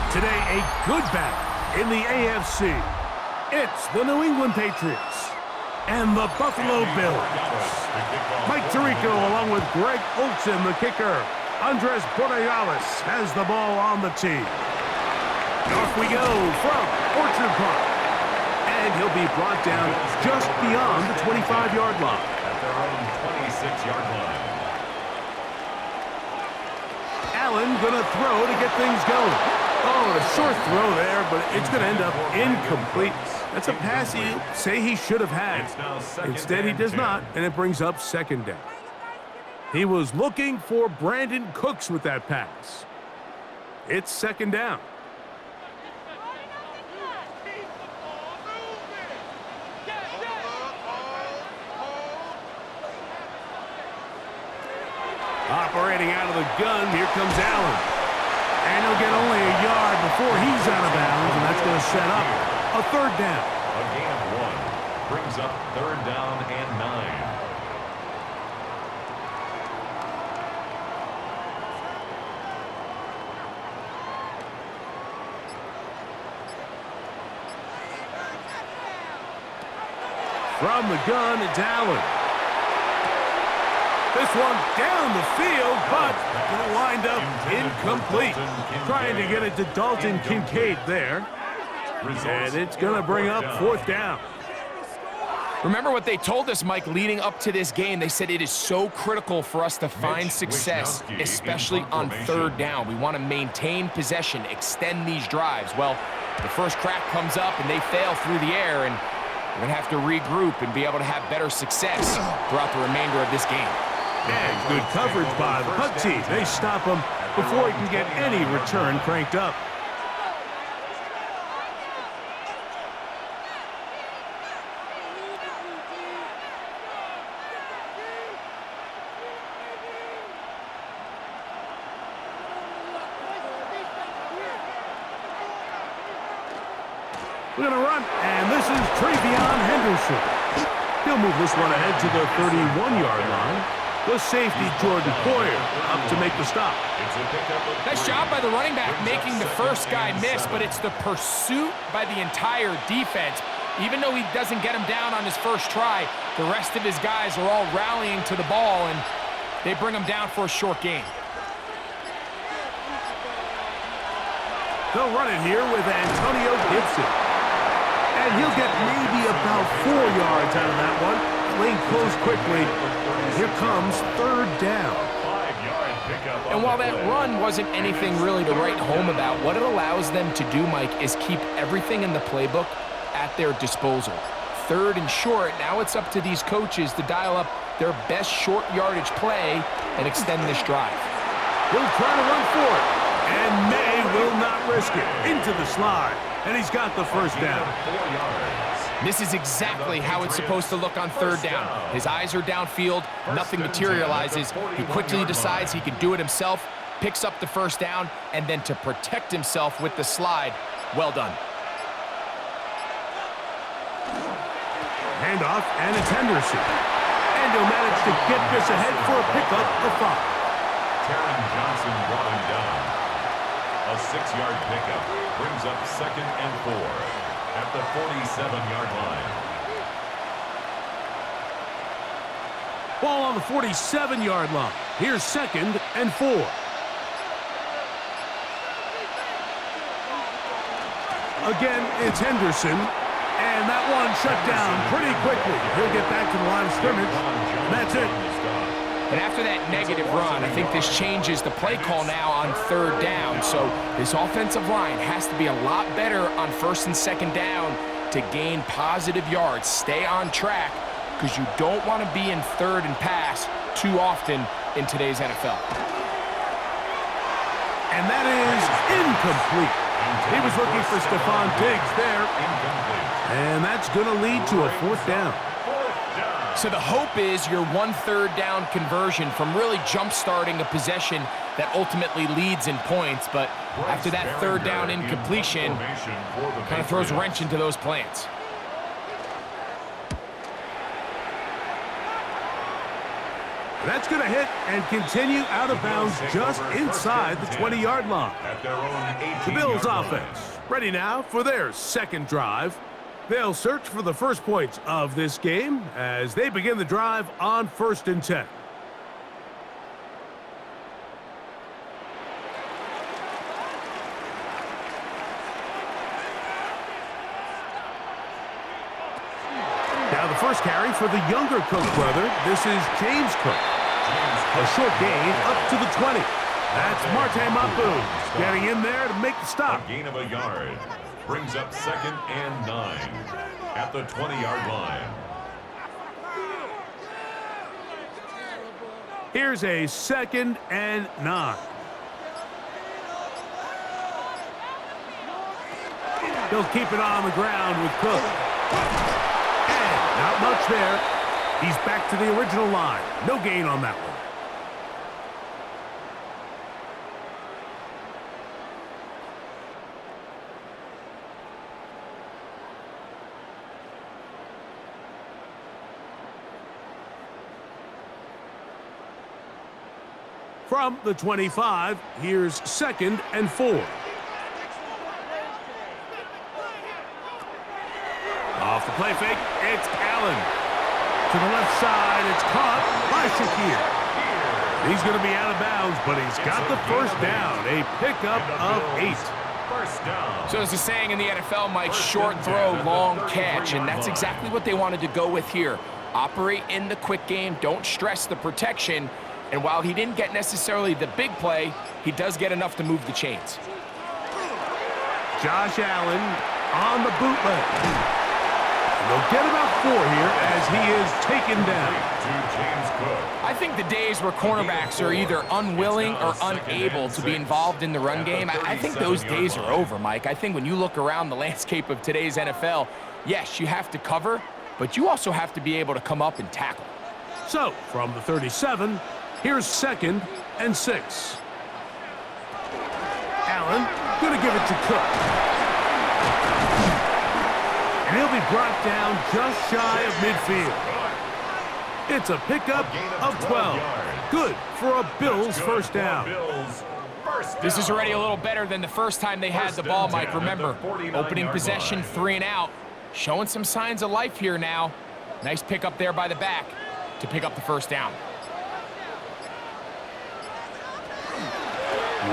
Today, a good battle in the AFC. It's the New England Patriots and the Buffalo Bills. Mike Tirico along with Greg Olsen, the kicker. Andres Borregales has the ball on the tee. Off we go from Orchard Park. And he'll be brought down just beyond the 25-yard line. At their own 26-yard line. Allen gonna throw to get things going. Oh, a short throw there, but it's going to end up incomplete. That's a pass you say he should have had. Instead, he does not, and it brings up second down. He was looking for Brandon Cooks with that pass. It's second down. Operating out of the gun, here comes Allen. And he'll get only a yard before he's out of bounds, and that's going to set up a third down. A gain of 1 brings up third down and 9. From the gun, it's Allen. This one down the field, but going to wind up incomplete. Trying to get it to Dalton Kincaid there. And it's going to bring up fourth down. Remember what they told us, Mike, leading up to this game. They said it is so critical for us to find success, especially on third down. We want to maintain possession, extend these drives. Well, the first crack comes up and they fail through the air, and we're going to have to regroup and be able to have better success throughout the remainder of this game. And good coverage by the punt team. They stop him before he can get any return cranked up. We're going to run, and this is Travion Henderson. He'll move this one ahead to the 31-yard line. The safety, Jordan Poyer, up to make the stop. Nice job by the running back making the first guy miss, but it's the pursuit by the entire defense. Even though he doesn't get him down on his first try, the rest of his guys are all rallying to the ball, and they bring him down for a short gain. They'll run it here with Antonio Gibson. And he'll get maybe about 4 yards out of that one. Lane closed quickly. Here comes third down. And while that run wasn't anything really to write home about, what it allows them to do, Mike, is keep everything in the playbook at their disposal. Third and short, now it's up to these coaches to dial up their best short yardage play and extend this drive. He'll try to run for it. And Maye will not risk it. Into the slide. And he's got the first down. This is exactly how it's supposed to look on third down. His eyes are downfield, nothing materializes. He quickly decides he can do it himself, picks up the first down, and then to protect himself with the slide, well done. Handoff, and it's Henderson. And he'll manage to get this ahead for a pickup of 5. Taron Johnson brought him down. A 6-yard pickup brings up second and 4 at the 47-yard line. Ball on the 47-yard line. Here's second and 4. Again, it's Henderson. And that one shut down pretty quickly. He'll get back to the line of scrimmage. And that's it. And after that negative run, I think this changes the play call now on third down. So this offensive line has to be a lot better on first and second down to gain positive yards. Stay on track because you don't want to be in third and pass too often in today's NFL. And that is incomplete. He was looking for Stephon Diggs there. And that's going to lead to a fourth down. So the hope is your 1 third down conversion from really jump-starting a possession that ultimately leads in points. But after that third down incompletion, kind of throws a wrench into those plans. That's going to hit and continue out of bounds just inside the 20-yard line. At their own The Bills 18-yard offense ready now for their second drive. They'll search for the first points of this game as they begin the drive on 1st and 10. Now the first carry for the younger Cook brother. This is James Cook. A short gain up to the 20. That's Marte Mapu getting in there to make the stop. A gain of a yard. Brings up 2nd and 9 at the 20-yard line. Here's a 2nd and 9. They'll keep it on the ground with Cook. And not much there. He's back to the original line. No gain on that one. From the 25, here's 2nd and 4. Off the play fake, it's Allen. To the left side, it's caught by Shakir. He's going to be out of bounds, but he's got the first down. A pickup of 8. First down. So as the saying in the NFL, Mike, short throw, long catch, and that's exactly what they wanted to go with here. Operate in the quick game, don't stress the protection. And while he didn't get necessarily the big play, he does get enough to move the chains. Josh Allen on the bootleg. And they'll get about 4 here as he is taken down. To James Cook. I think the days where cornerbacks are either unwilling or unable to be involved in the run game, I think those days are over, Mike. I think when you look around the landscape of today's NFL, yes, you have to cover, but you also have to be able to come up and tackle. So, from the 37, here's 2nd and 6. Allen going to give it to Cook. And he'll be brought down just shy of midfield. It's a pickup of 12. Good for a Bills first down. This is already a little better than the first time they had the ball, Mike. Remember, opening possession, 3 and out. Showing some signs of life here now. Nice pickup there by the back to pick up the first down.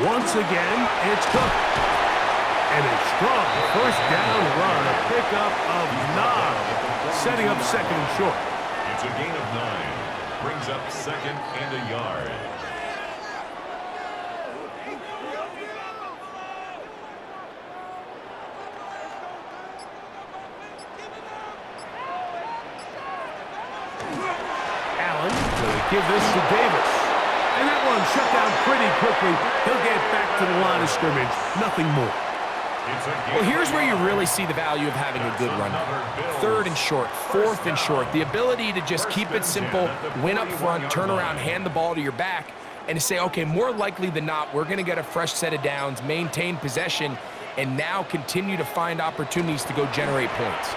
Once again, it's Cook. And a strong first down run, a pickup of 9, setting up 2nd and short. It's a gain of 9. Brings up 2nd and a yard. Allen going to give this to Davis. And that one shut down pretty quickly. He'll get back to the line of scrimmage. Nothing more. Well, here's where you really see the value of having a good run game. 3rd and short, 4th and short. The ability to just keep it simple, win up front, turn around, hand the ball to your back, and to say, okay, more likely than not, we're going to get a fresh set of downs, maintain possession, and now continue to find opportunities to go generate points.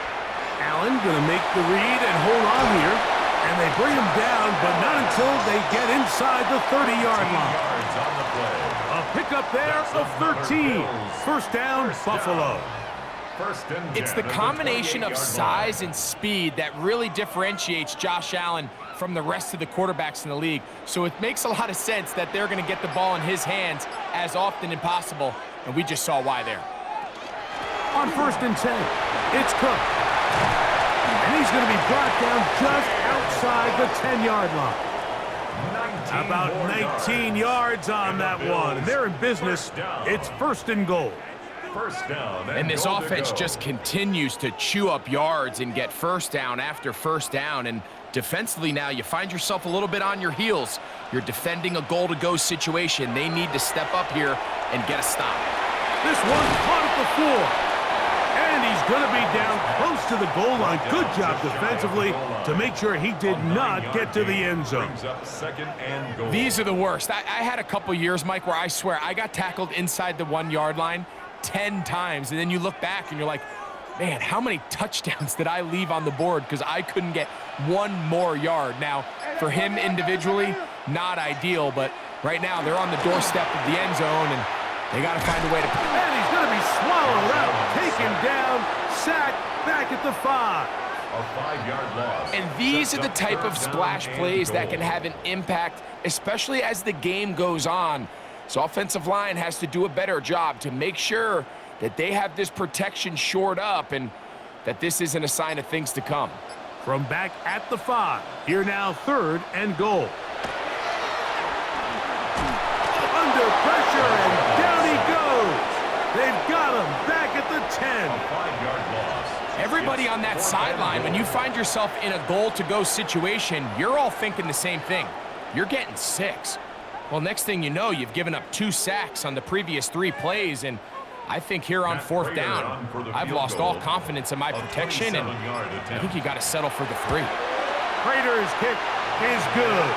Allen going to make the read and hold on here. And they bring him down, but not until they get inside the 30-yard line. A pickup there of 13. First down, Buffalo. It's the combination of size and speed that really differentiates Josh Allen from the rest of the quarterbacks in the league. So it makes a lot of sense that they're going to get the ball in his hands as often as possible, and we just saw why there. On 1st and 10, it's Cook. And he's going to be brought down just outside the 10-yard line. About 19 yards on that one. And they're in business. It's 1st and goal. First down. And this offense just continues to chew up yards and get first down after first down. And defensively now, you find yourself a little bit on your heels. You're defending a goal-to-go situation. They need to step up here and get a stop. This one caught at the floor. And he's going to be down close to the goal line. Good job defensively to make sure he did not get to the end zone. These are the worst. I had a couple years, Mike, where I swear I got tackled inside the 1-yard line 10 times. And then you look back and you're like, man, how many touchdowns did I leave on the board because I couldn't get one more yard? Now, For him individually, not ideal, but right now they're on the doorstep of the end zone, and they got to find a way to... And he's going to be swallowed up, taken down, sacked, back at the 5. A 5-yard loss. And these are the type of splash plays that can have an impact, especially as the game goes on. So offensive line has to do a better job to make sure that they have this protection shored up and that this isn't a sign of things to come. From back at the 5, here now 3rd and goal. Under pressure, and down he goes. They've got him back at the 10. A 5-yard loss. Everybody on that sideline, when you find yourself in a goal-to-go situation, you're all thinking the same thing. You're getting 6. Well, next thing you know, you've given up 2 sacks on the previous 3 plays, and I think here on 4th down, I've lost all confidence in my protection, and I think you got to settle for the 3. Prater's kick is good.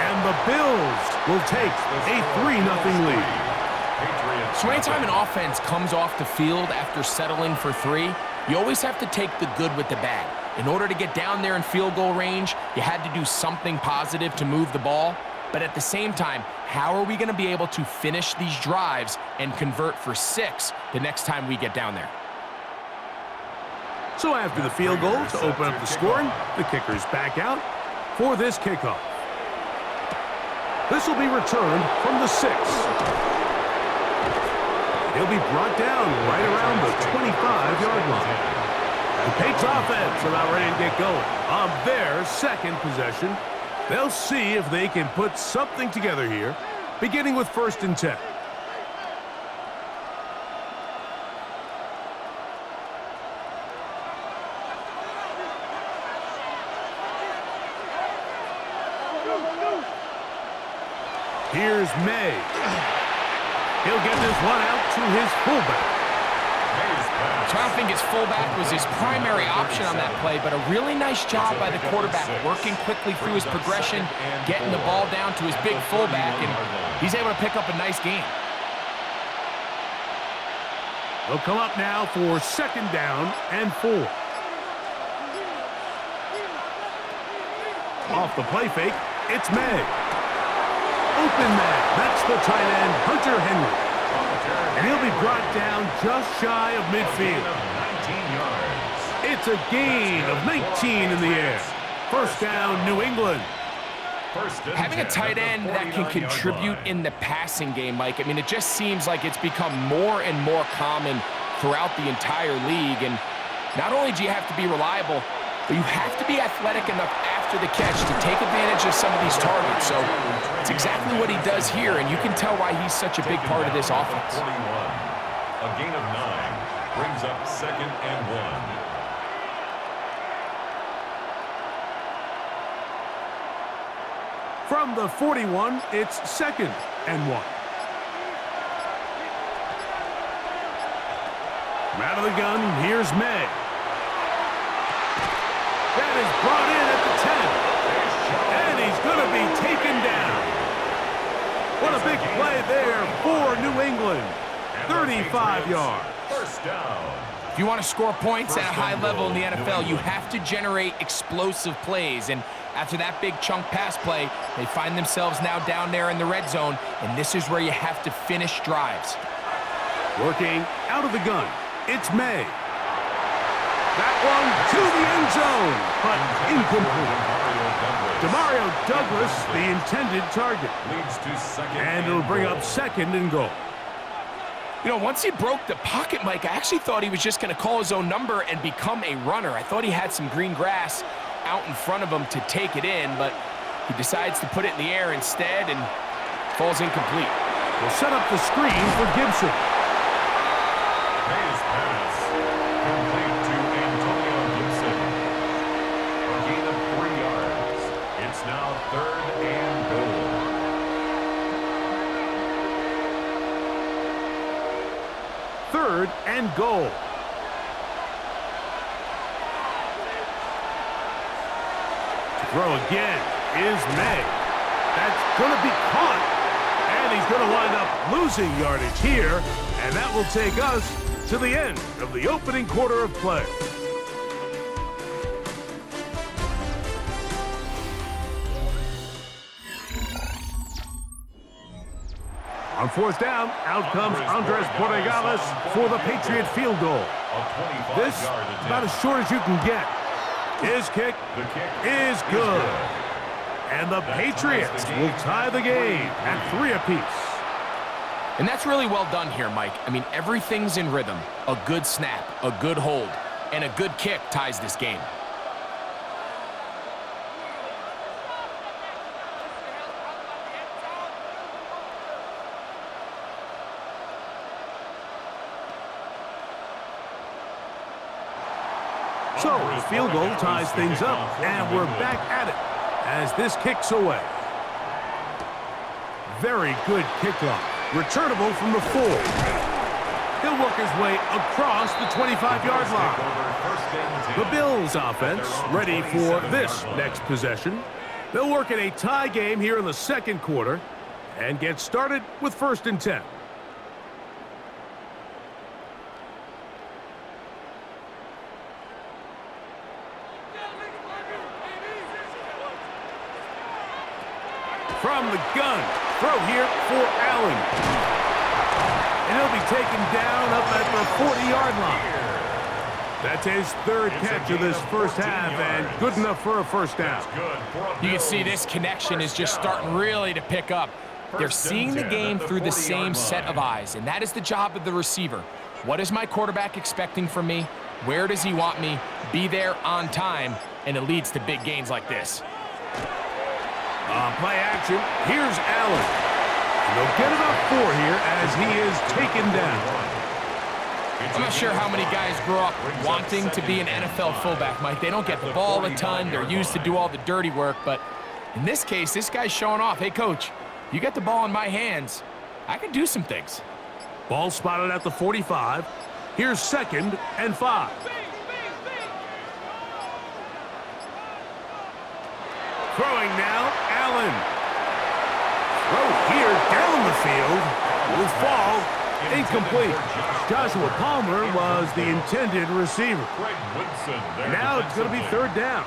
And the Bills will take a 3-0 lead. So anytime an offense comes off the field after settling for 3, you always have to take the good with the bad. In order to get down there in field goal range, you had to do something positive to move the ball. But at the same time, how are we going to be able to finish these drives and convert for 6 the next time we get down there? So after the field goal to open up the scoring, the kicker's back out for this kickoff. This will be returned from the 6. He'll be brought down right around the 25-yard line. The Patriots offense about ready to get going on their 2nd possession. They'll see if they can put something together here, beginning with 1st and 10. Here's Maye. He'll get this one out to his fullback. So I don't think his fullback was his primary option on that play, but a really nice job by the quarterback working quickly through his progression, getting the ball down to his big fullback, and he's able to pick up a nice gain. They'll come up now for 2nd down and 4. Off the play fake, it's Maye. Open man, that's the tight end, Hunter Henry. And he'll be brought down just shy of midfield. 19 yards. It's a gain of 19 in the air. 1st down, New England. Having a tight end that can contribute in the passing game, Mike, I mean, it just seems like it's become more and more common throughout the entire league. And not only do you have to be reliable, but you have to be athletic enough after the catch to take advantage of some of these targets. So it's exactly what he does here, and you can tell why he's such a big part of this offense. 41. A gain of 9 brings up 2nd and 1. From the 41, it's 2nd and 1. From out of the gun, here's Maye. That is brought in at the 10. And he's going to be taken down. What a big play there for New England. 35 yards. 1st down. If you want to score points at a high level in the NFL, you have to generate explosive plays. And after that big chunk pass play, they find themselves now down there in the red zone, and this is where you have to finish drives. Working out of the gun, it's Maye. That one to the end zone, but incomplete. Demario Douglas, the intended target. Leads to 2nd And it'll bring up 2nd and goal. You know, once he broke the pocket, Mike, I actually thought he was just going to call his own number and become a runner. I thought he had some green grass out in front of him to take it in, but he decides to put it in the air instead and falls incomplete. We'll set up the screen for Gibson. Maye's pass complete to Antonio Gibson. A gain of 3 yards. It's now 3rd and goal. 3rd and goal. To throw again is Maye. That's going to be caught. And he's going to wind up losing yardage here. And that will take us to the end of the opening quarter of play. On fourth down, out comes Andres Borregales for the Patriot field goal. This about as short as you can get. His kick is good. And the Patriots will tie the game at 3 apiece. And that's really well done here, Mike. I mean, everything's in rhythm. A good snap, a good hold, and a good kick ties this game. So, the field goal ties things up, and we're back at it as this kicks away. Very good kickoff. Returnable from the 4. He'll work his way across the 25-yard line. The Bills offense ready for this next possession. They'll work in a tie game here in the second quarter and get started with 1st and 10. From the gun, throw here for Allen. And he'll be taken down up at the 40-yard line. That's his 3rd catch of this first half, and good enough for a first down. You can see this connection is just starting really to pick up. They're seeing the game through the same set of eyes, and that is the job of the receiver. What is my quarterback expecting from me? Where does he want me? Be there on time, and it leads to big gains like this. On play action, here's Allen. And they'll get about 4 here as he is taken down. I'm not sure how many guys grow up wanting to be an NFL fullback, Mike. They don't get the ball a ton. They're used to do all the dirty work. But in this case, this guy's showing off. Hey, coach, you get the ball in my hands. I can do some things. Ball spotted at the 45. Here's 2nd and 5. Throwing now, Allen. Throw here down the field. Will fall. Incomplete. Joshua Palmer was the intended receiver. Now it's going to be 3rd down.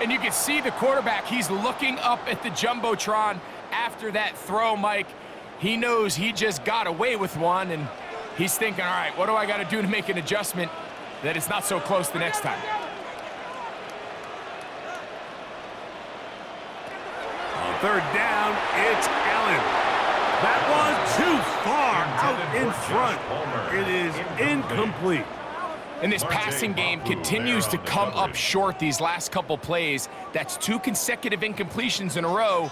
And you can see the quarterback. He's looking up at the Jumbotron after that throw, Mike. He knows he just got away with one, and he's thinking, all right, what do I got to do to make an adjustment that it's not so close the next time? On 3rd down, it's Allen. That was too far out in front. It is incomplete. And this passing game continues to come up short these last couple plays. That's 2 consecutive incompletions in a row.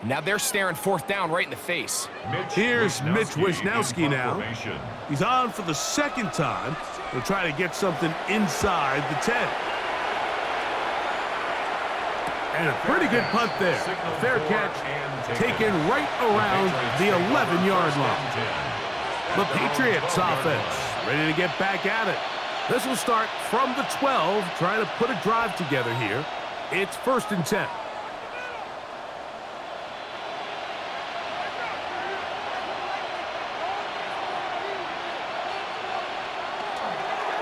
Now they're staring 4th down right in the face. Here's Mitch Wisnowski now. He's on for the 2nd time. He'll try to get something inside the 10. And a pretty good punt there. A fair catch taken right around the 11-yard line. The Patriots offense ready to get back at it. This will start from the 12, trying to put a drive together here. It's 1st and 10.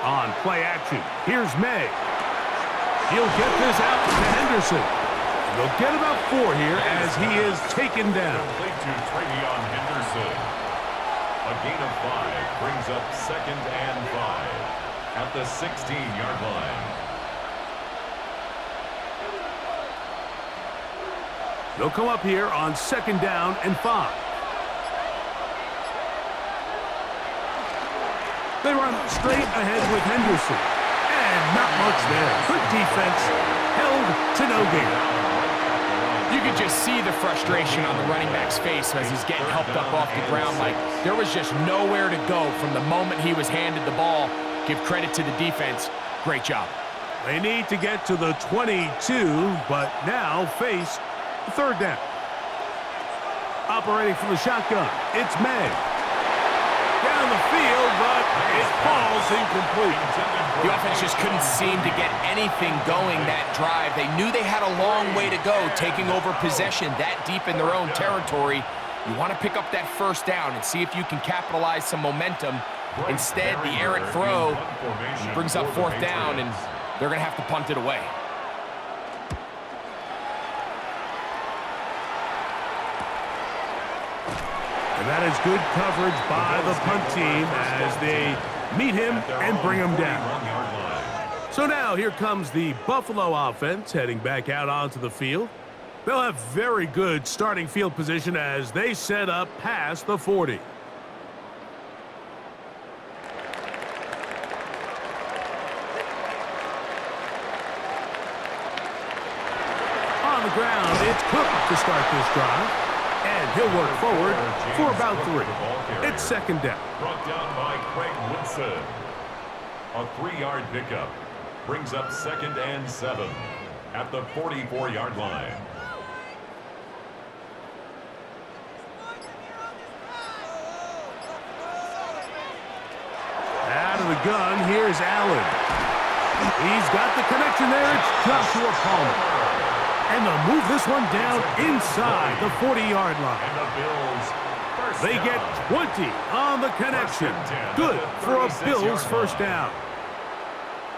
On play action, here's Maye. He'll get this out to Henderson. They'll get about 4 here as he is taken down. Complete to Keon Henderson. A gain of 5 brings up 2nd and 5 at the 16-yard line. They'll come up here on 2nd down and 5. They run straight ahead with Henderson. And not much there. Good defense. Held to no gain. You could just see the frustration on the running back's face as he's getting helped up off the ground. Like, there was just nowhere to go from the moment he was handed the ball. Give credit to the defense. Great job. They need to get to the 22, but now face 3rd down. Operating from the shotgun, it's Maye. Down the field, but it falls incomplete. The offense just couldn't seem to get anything going that drive. They knew they had a long way to go, taking over possession that deep in their own territory. You want to pick up that 1st down and see if you can capitalize some momentum. Instead, the errant throw brings up 4th down, and they're going to have to punt it away. That is good coverage by the punt team as they meet him and bring him down. So now here comes the Buffalo offense heading back out onto the field. They'll have very good starting field position as they set up past the 40. On the ground, it's Cook to start this drive. And he'll work forward for about 3. It's second down. Brought down by Craig Woodson. A 3-yard pickup brings up 2nd and 7 at the 44-yard line. Out of the gun, here's Allen. He's got the connection there. It's Joshua Palmer. And they'll move this one down inside the 40-yard line. And the Bills They get 20 on the connection. Good for a Bills first down.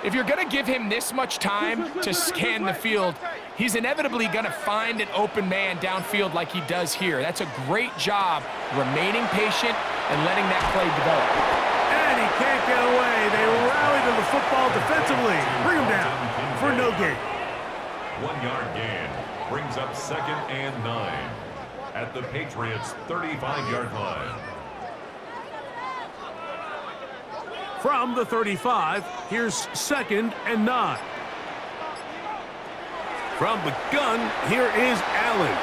If you're going to give him this much time to scan the field, he's inevitably going to find an open man downfield like he does here. That's a great job remaining patient and letting that play develop. And he can't get away. They rally to the football defensively. Bring him down for no gain. 1-yard gain brings up 2nd and 9 at the Patriots' 35-yard line. From the 35, here's 2nd and 9. From the gun, here is Allen.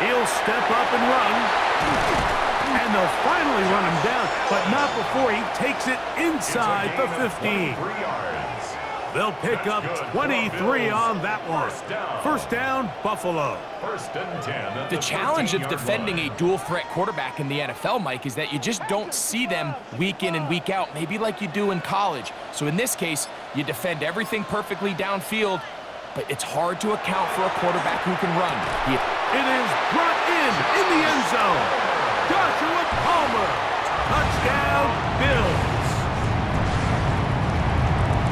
He'll step up and run. And they'll finally run him down, but not before he takes it inside the 15. They'll pick up 23 on that one. First down, Buffalo. First and 10. The challenge of defending a dual-threat quarterback in the NFL, Mike, is that you just don't see them week in and week out, maybe like you do in college. So in this case, you defend everything perfectly downfield, but it's hard to account for a quarterback who can run. It is brought in the end zone. Joshua Palmer. Touchdown, Bills.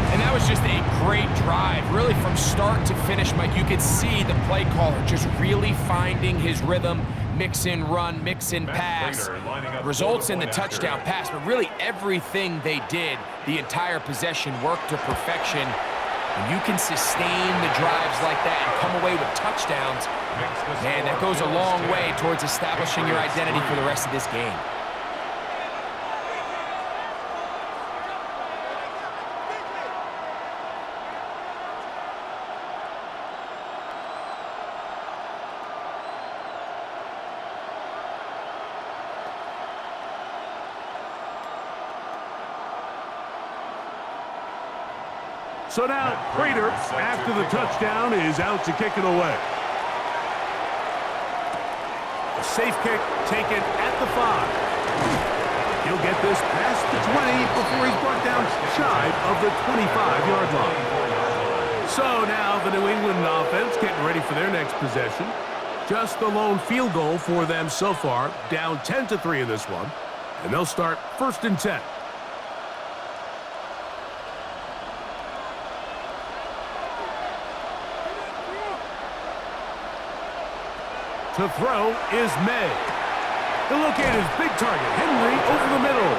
And that was just a great drive. Really, from start to finish, Mike, you could see the play caller just really finding his rhythm, mix in run, mix in pass. Results in the touchdown pass, but really everything they did, the entire possession worked to perfection. When you can sustain the drives like that and come away with touchdowns, man, that goes a long way towards establishing your identity for the rest of this game. So now Prater, after the touchdown, is out to kick it away. A safe kick taken at the 5. He'll get this past the 20 before he's brought down shy of the 25-yard line. So now the New England offense getting ready for their next possession. Just the lone field goal for them so far, down 10-3 in this one. And they'll start 1st and 10. To throw is Maye. He'll locate his big target, Henry, over the middle.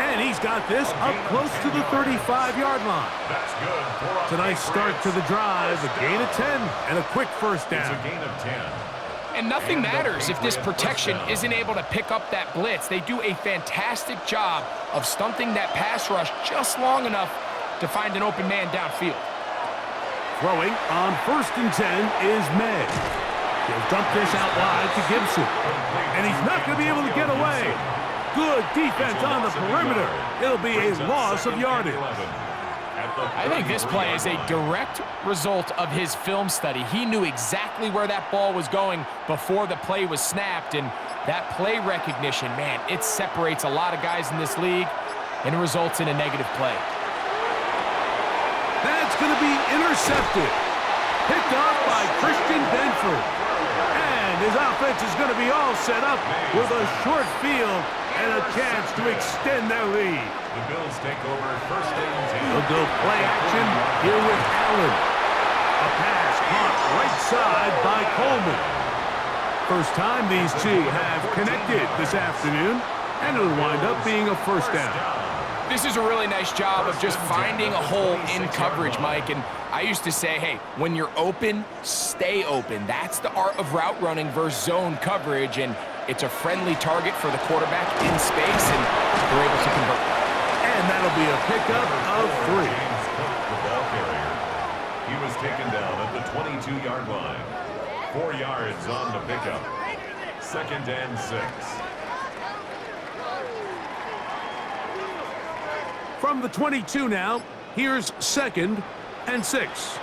And he's got this up close to the 35-yard line. That's good. It's a nice start to the drive, a gain of 10, and a quick first down. It's a gain of 10. And nothing matters if this protection isn't able to pick up that blitz. They do a fantastic job of stunting that pass rush just long enough to find an open man downfield. Throwing on 1st and 10 is Maye. He'll dump this out wide to Gibson. And he's not going to be able to get away. Good defense on the perimeter. It'll be a loss of yardage. I think this play is a direct result of his film study. He knew exactly where that ball was going before the play was snapped. And that play recognition, man, it separates a lot of guys in this league, and it results in a negative play. That's going to be intercepted. Picked off by Christian Benford. And his offense is going to be all set up with a short field and a chance to extend their lead. The Bills take over 1st and 10. They'll go play action here with Allen. A pass caught right side by Coleman. First time these two have connected this afternoon, and it'll wind up being a first down. This is a really nice job of just finding a hole in coverage, Mike. And I used to say, hey, when you're open, stay open. That's the art of route running versus zone coverage, and it's a friendly target for the quarterback in space, and they're able to convert. And that'll be a pickup of 3. The ball carrier. He was taken down at the 22-yard line. 4 yards on the pickup. 2nd and 6. From the 22 now, here's 2nd and 6.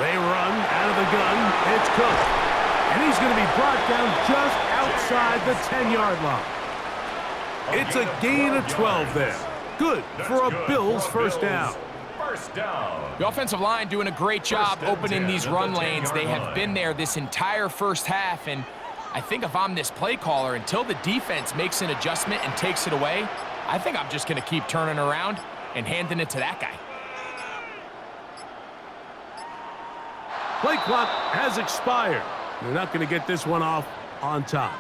They run out of the gun. It's Cook. And he's going to be brought down just outside the 10-yard line. It's a gain of 12 there. Good for a Bills first down. The offensive line doing a great job opening these run lanes. They have been there this entire first half, and I think if I'm this play caller, until the defense makes an adjustment and takes it away, I think I'm just going to keep turning around and handing it to that guy. Play clock has expired. They're not going to get this one off on top.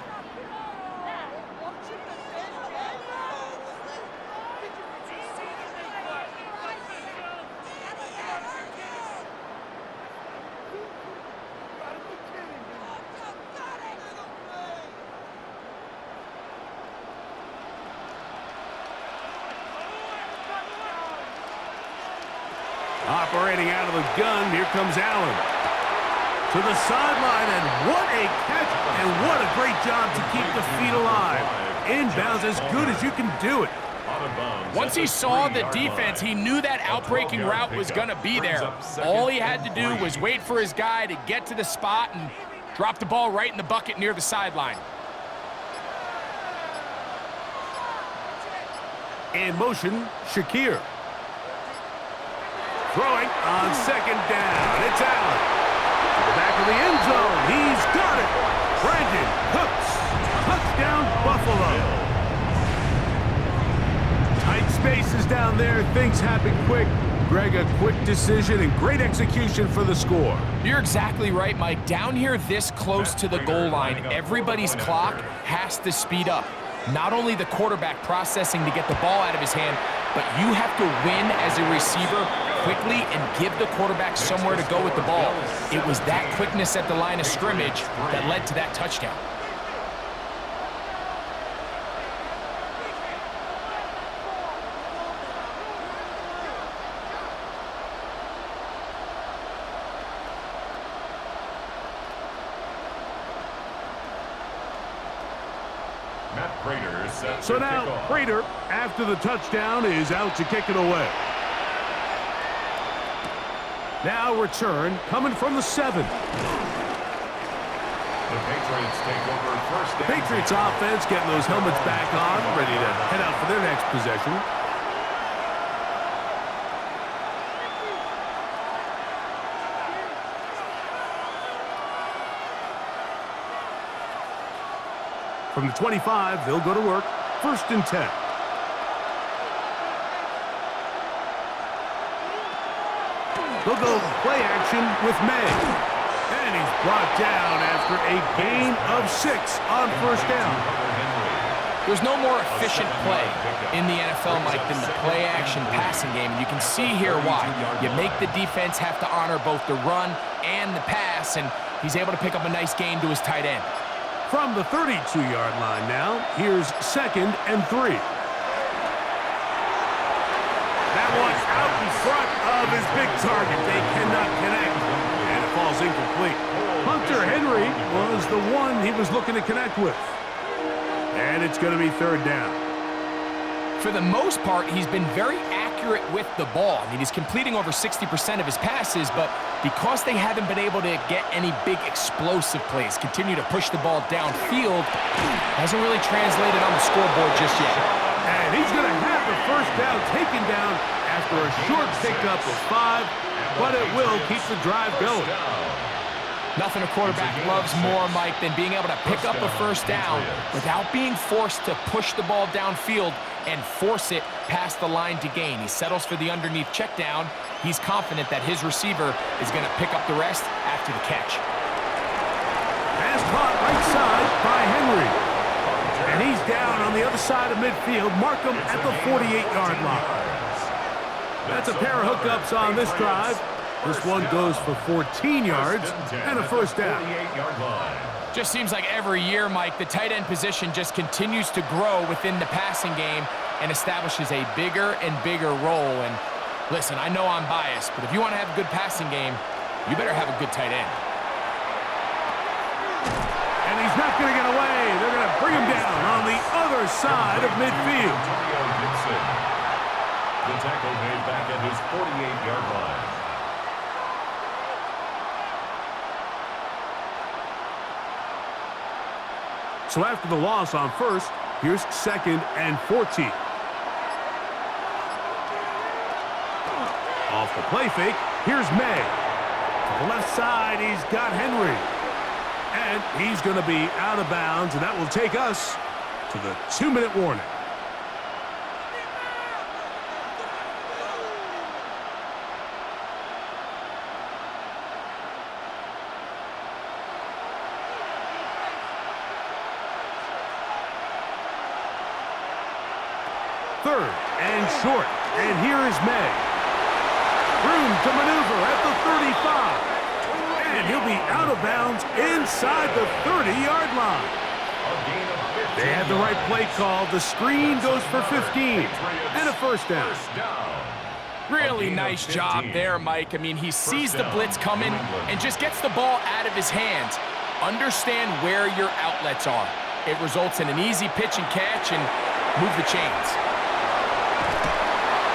Operating out of the gun, here comes Allen. To the sideline, and what a catch, and what a great job to keep the feet alive. Inbounds as good as you can do it. Once he saw the defense, he knew that outbreaking route was going to be there. All he had to do was wait for his guy to get to the spot and drop the ball right in the bucket near the sideline. In motion, Shakir. Throwing on 2nd down. It's Allen. To the back of the end zone. He's got it. Brandon Cooks. Touchdown, Buffalo. Tight spaces down there. Things happen quick. Greg, a quick decision and great execution for the score. You're exactly right, Mike. Down here this close to the goal line, everybody's clock has to speed up. Not only the quarterback processing to get the ball out of his hand, but you have to win as a receiver quickly and give the quarterback somewhere to go with the ball. It was that quickness at the line of scrimmage that led to that touchdown. Matt Prater sets So the now kickoff. Prater, after the touchdown, is out to kick it away. Now return coming from the 7. The Patriots take over first down. Patriots offense getting those helmets back on, ready to head out for their next possession. From the 25, they'll go to work. 1st and 10. They'll go play action with Maye. And he's brought down after a gain of 6 on 1st down. There's no more efficient play in the NFL, Mike, than the play-action passing game. And you can see here why. You make the defense have to honor both the run and the pass, and he's able to pick up a nice gain to his tight end. From the 32-yard line now, here's 2nd and 3. That one's out in front of his big target. They cannot connect, and it falls incomplete. Hunter Henry was the one he was looking to connect with. And it's going to be 3rd down. For the most part, he's been very accurate with the ball. I mean, he's completing over 60% of his passes, but because they haven't been able to get any big explosive plays, continue to push the ball downfield, hasn't really translated on the scoreboard just yet. And he's going to have the 1st down taken down after a short pickup of 5, but it will keep the drive going. Nothing a quarterback loves more, Mike, than being able to pick up a first down without being forced to push the ball downfield and force it past the line to gain. He settles for the underneath check down. He's confident that his receiver is going to pick up the rest after the catch. Pass caught right side by Henry. And he's down on the other side of midfield. Mark him at the 48-yard line. That's a pair of hookups on this drive. This one goes for 14 yards and a first down. Just seems like every year, Mike, the tight end position just continues to grow within the passing game and establishes a bigger and bigger role. And listen, I know I'm biased, but if you want to have a good passing game, you better have a good tight end. And he's not going to get away. They're going to bring him down on the other side of midfield. The tackle made back at his 48-yard line. So after the loss on first, here's 2nd and 14. Off the play fake, here's Maye. To the left side, he's got Henry. And he's going to be out of bounds, and that will take us to the 2-minute warning. Third and short, and here is Maye. Room to maneuver at the 35. And he'll be out of bounds inside the 30-yard line. They had the right play call. The screen goes for 15 and a first down. Really nice job there, Mike. I mean, he sees the blitz coming and just gets the ball out of his hands. Understand where your outlets are. It results in an easy pitch and catch and move the chains.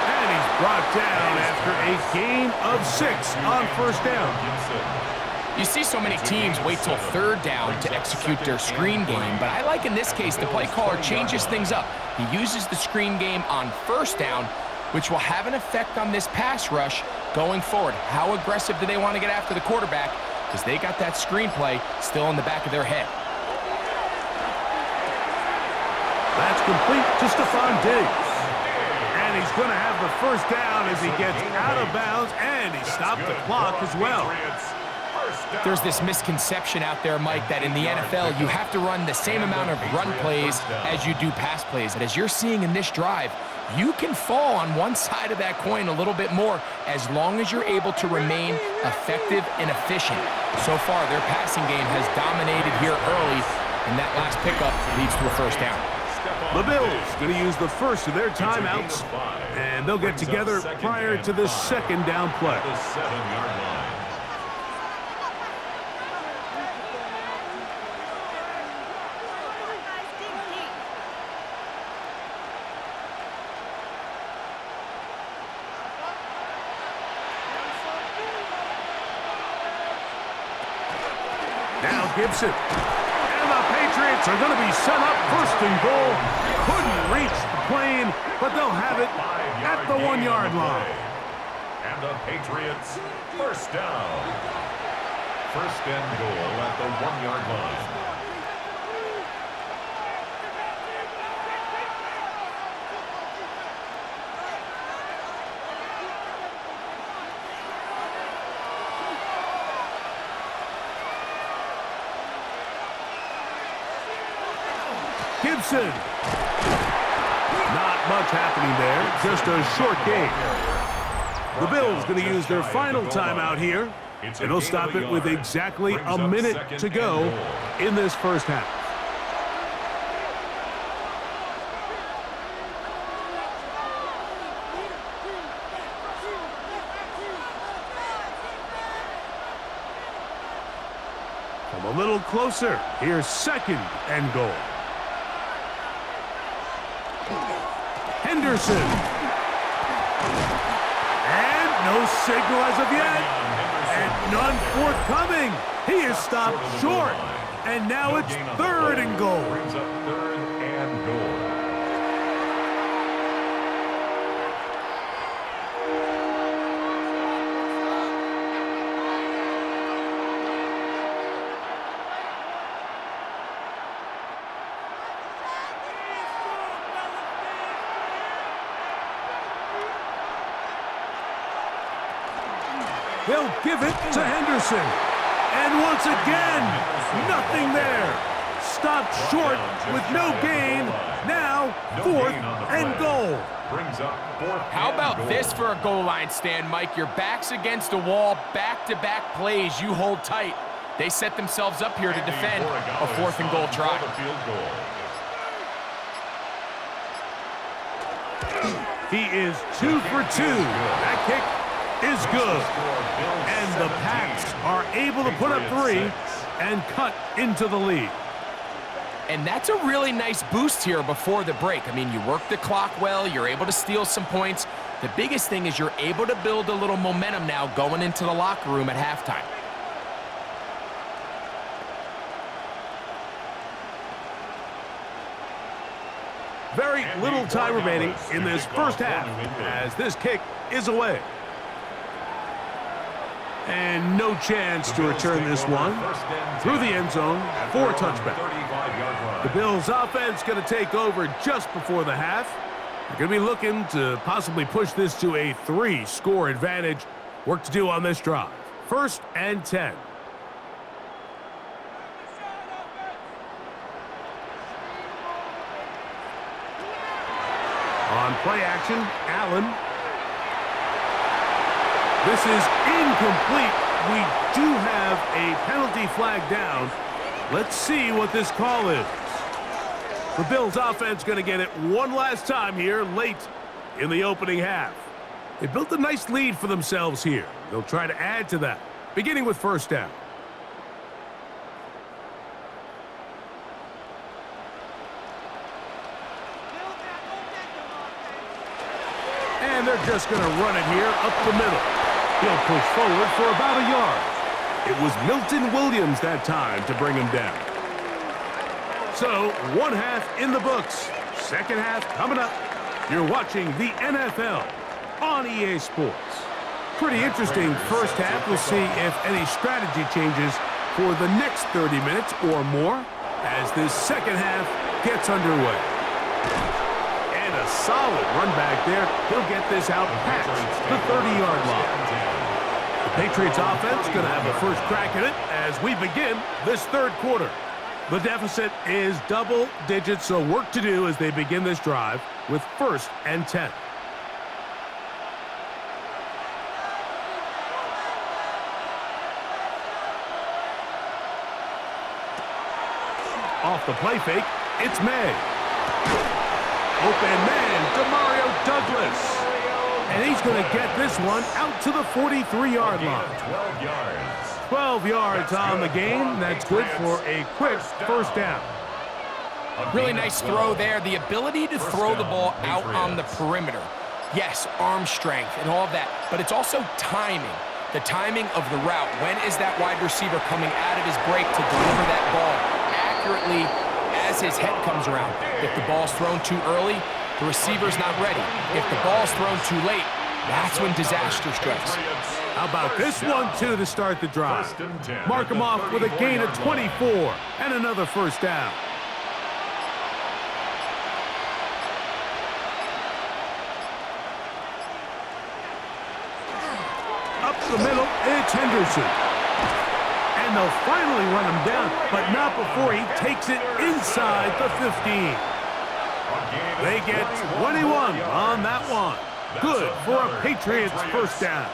And he's brought down after a gain of 6 on first down. You see so many teams wait till third down to execute their screen game, but I like in this case the play caller changes things up. He uses the screen game on first down, which will have an effect on this pass rush going forward. How aggressive do they want to get after the quarterback? Because they got that screenplay still in the back of their head. That's complete to Stephon Diggs. And he's going to have the first down as he gets out of bounds, and he stopped the clock as well. There's this misconception out there, Mike, that in the NFL you have to run the same amount of run plays as you do pass plays. And as you're seeing in this drive, you can fall on one side of that coin a little bit more as long as you're able to remain effective and efficient. So far, their passing game has dominated here early, and that last pickup leads to a first down. The Bills going to use the first of their timeouts, and they'll get together prior to the second down play. The 7-yard line. Now Gibson. And the Patriots are going to be set up first and goal. Couldn't reach the plane, but they'll have it at the 1-yard line. And the Patriots first down. First and goal at the 1-yard line. Gibson. Not much happening there. Just a short game. The Bills going to use their final timeout here. And they'll stop it with exactly a minute to go in this first half. Come a little closer. Here's second and goal. Henderson. And no signal as of yet. And none forthcoming. He is stopped short. And now it's third and goal. Brings up third and goal. They'll give it to Henderson. And once again, nothing there. Stopped short with no gain. Now, 4th and goal. How about this for a goal line stand, Mike? Your back's against a wall, back-to-back plays. You hold tight. They set themselves up here to defend a 4th and goal try. He is 2 for 2. That kick is good. And the Pats are able to put up 3 and cut into the lead. And that's a really nice boost here before the break. I mean, you work the clock well, you're able to steal some points. The biggest thing is you're able to build a little momentum now going into the locker room at halftime. Very little time remaining in this first half as this kick is away. And no chance to return this one through the end zone for a touchback. The Bills offense going to take over just before the half. They're going to be looking to possibly push this to a 3-score advantage. Work to do on this drive. 1st and 10. On play action, Allen. This is incomplete. We do have a penalty flag down. Let's see what this call is. The Bills offense going to get it one last time here late in the opening half. They built a nice lead for themselves here. They'll try to add to that, beginning with 1st down. And they're just going to run it here up the middle. He'll push forward for about a yard. It was Milton Williams that time to bring him down. So, 1 half in the books. 2nd half coming up. You're watching the NFL on EA Sports. Pretty interesting first half. We'll see if any strategy changes for the next 30 minutes or more as this 2nd half gets underway. And a solid run back there. He'll get this out past the 30-yard line. The Patriots offense going to have the first crack at it as we begin this 3rd quarter. The deficit is double digits, so work to do as they begin this drive with 1st and 10. Off the play fake, it's Maye. Open man, Demario Douglas. And he's going to get this one out to the 43-yard line. 12 yards. 12 yards on the game. That's good for a quick 1st down. Really nice throw there. The ability to throw the ball out on the perimeter. Yes, arm strength and all of that, but it's also timing. The timing of the route. When is that wide receiver coming out of his break to deliver that ball accurately as his head comes around? If the ball's thrown too early, the receiver's not ready. If the ball's thrown too late, that's when disaster strikes. How about this one, too, to start the drive? Mark him off with a gain of 24 and another 1st down. Up the middle, it's Henderson. And they'll finally run him down, but not before he takes it inside the 15. They get 21 on that one. Good for a Patriots 1st down.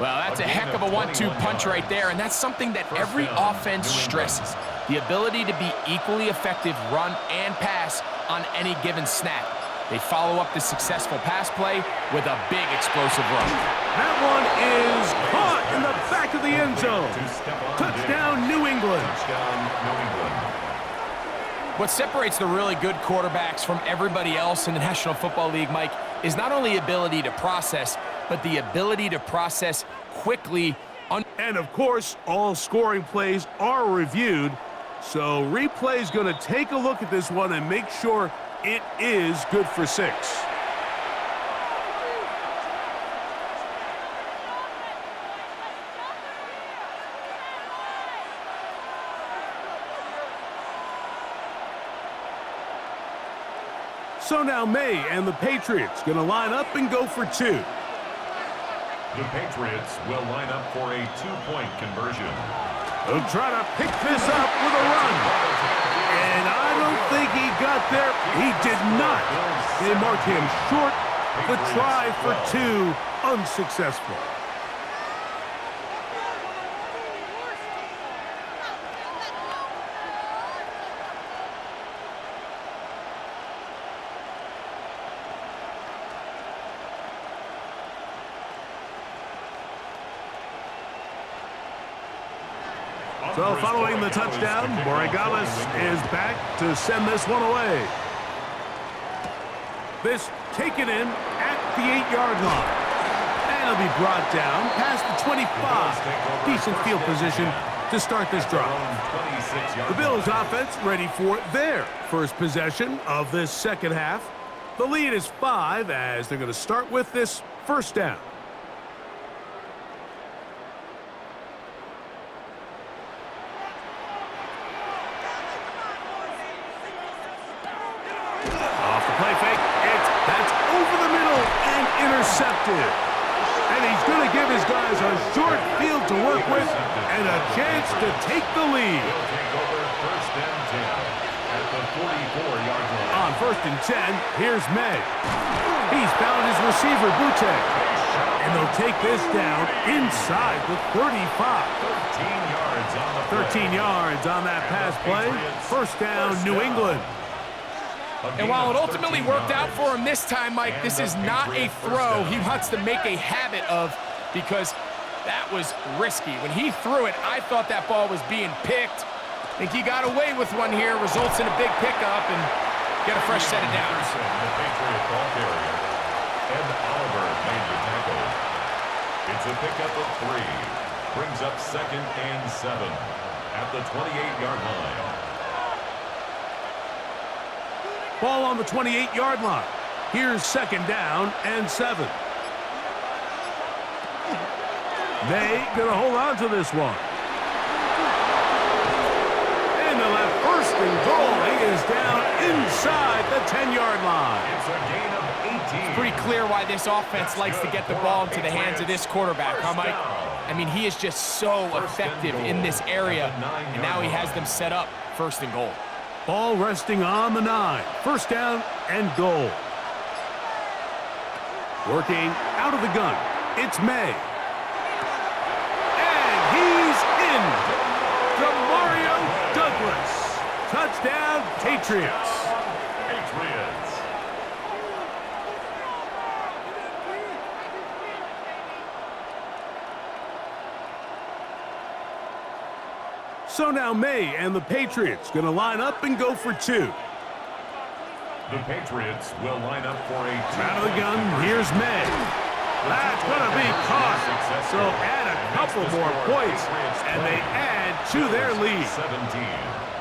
Well, that's a heck of a 1-2 punch right there, and that's something that every offense stresses. The ability to be equally effective run and pass on any given snap. They follow up the successful pass play with a big explosive run. That one is caught in the back of the end zone. Touchdown, New England. What separates the really good quarterbacks from everybody else in the National Football League, Mike, is not only ability to process, but the ability to process quickly. And, of course, all scoring plays are reviewed. So replay's going to take a look at this one and make sure it is good for 6. So now Maye and the Patriots going to line up and go for 2. The Patriots will line up for a 2-point conversion. He'll try to pick this up with a run. And I don't think he got there. He did not. They marked him short. The try for 2, unsuccessful. So following the touchdown, Borregales is back to send this one away. This taken in at the 8-yard line. And it'll be brought down past the 25. Decent field position to start this drive. The Bills offense ready for their first possession of this second half. The lead is 5 as they're going to start with this first down. Intercepted. And he's going to give his guys a short field to work with and a chance to take the lead. He'll take over first and 10 at the 44-yard line. On first and 10, here's Maye. He's found his receiver, Boutte. And they'll take this down inside the 35. 13 yards on that pass play. First down, New England. And while it ultimately worked out for him this time, Mike, this is not a throw he wants to make a habit of because that was risky. When he threw it, I thought that ball was being picked. I think he got away with one here, results in a big pickup, and get a fresh set of downs. The Patriot ball carrier, Ed Oliver made the tackle. It's a pickup of 3. Brings up second and 7 at the 28-yard line. Ball on the 28-yard line. Here's second down and 7. Maye going to hold on to this one. And they'll have first and goal. He is down inside the 10-yard line. It's a gain of 18. It's pretty clear why this offense likes to get the ball into the hands of this quarterback, huh, Mike? I mean, he is just so effective in this area, and now he has them set up first and goal. Ball resting on the 9. First down and goal. Working out of the gun. It's Maye. And he's in. Demario Douglas. Touchdown, Patriots. So now Maye and the Patriots going to line up and go for 2. The Patriots will line up for a 2. Out of the gun, here's Maye. That's going to be caught. So add a couple more points, and they add to their lead. 17.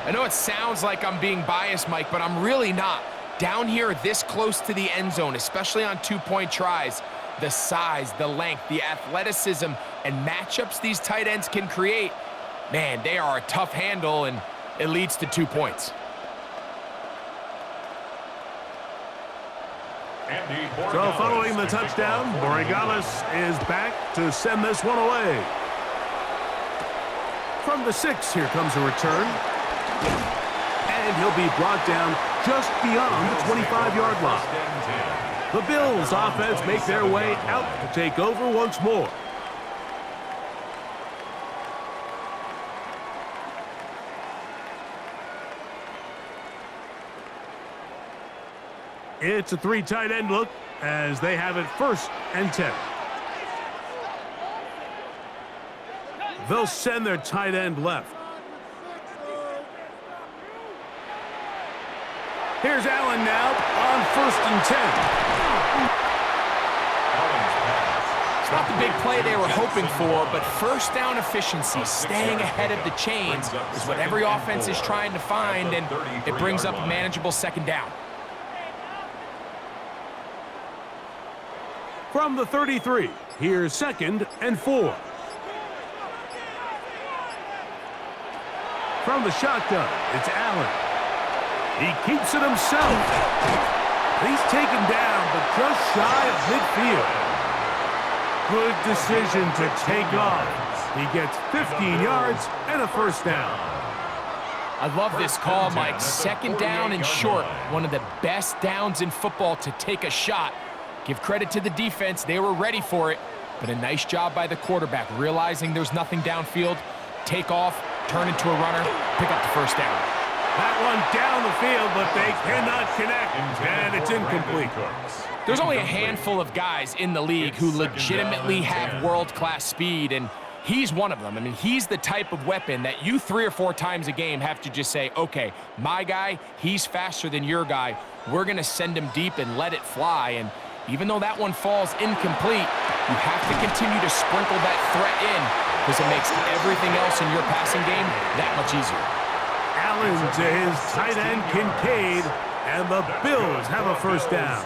I know it sounds like I'm being biased, Mike, but I'm really not. Down here this close to the end zone, especially on 2-point tries, the size, the length, the athleticism, and matchups these tight ends can create, man, they are a tough handle, and it leads to 2 points. So following the touchdown, Borregales is back to send this one away. From the 6, here comes a return. And he'll be brought down just beyond the 25-yard line. The Bills offense make their way out to take over once more. It's a 3 tight end look as they have it first and 10. They'll send their tight end left. Here's Allen now on first and 10. It's not the big play they were hoping for, but first down efficiency, staying ahead of the chains, is what every offense is trying to find, and it brings up a manageable second down. From the 33, here's second and 4. From the shotgun, it's Allen. He keeps it himself. He's taken down, but just shy of midfield. Good decision to take off. He gets 15 yards and a first down. I love this call, Mike. Second down and short. One of the best downs in football to take a shot. Give credit to the defense. They were ready for it. But a nice job by the quarterback, realizing there's nothing downfield. Take off, turn into a runner, pick up the first down. That one down the field, but they cannot connect, and it's incomplete. There's only a handful of guys in the league who legitimately have world-class speed, and he's one of them. I mean, he's the type of weapon that you 3 or 4 times a game have to just say, okay, my guy, he's faster than your guy. We're going to send him deep and let it fly. And even though that one falls incomplete, you have to continue to sprinkle that threat in because it makes everything else in your passing game that much easier. Allen to his tight end, Kincaid, and the Bills have a first down.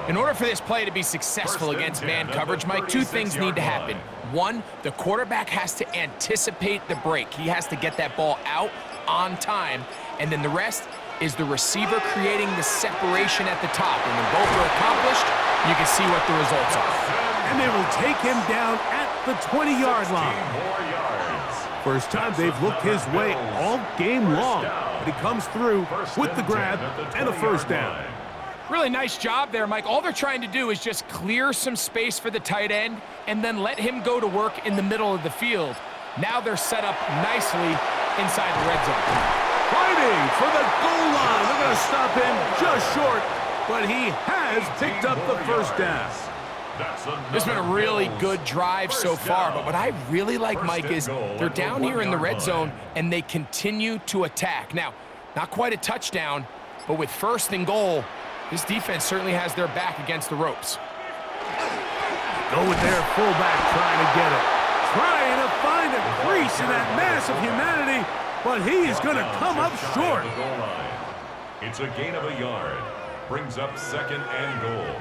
In order for this play to be successful against man coverage, Mike, 2 things need to happen. 1, the quarterback has to anticipate the break. He has to get that ball out on time. And then the rest is the receiver creating the separation at the top. And when both are accomplished, you can see what the results are. And they will take him down at the 20-yard line. First time they've looked his way all game long, but he comes through with the grab and a first down. Really nice job there, Mike. All they're trying to do is just clear some space for the tight end and then let him go to work in the middle of the field. Now they're set up nicely inside the red zone. Fighting for the goal line. They're going to stop him just short, but he has picked up the first down. It's been a really good drive so far, but what I really like, Mike, is they're down here in the red zone and they continue to attack. Now, not quite a touchdown, but with first and goal, this defense certainly has their back against the ropes. Go with their fullback trying to get it. Trying to find a crease in that mass of humanity, but he is going to come up short. It's a gain of a yard. Brings up second and goal.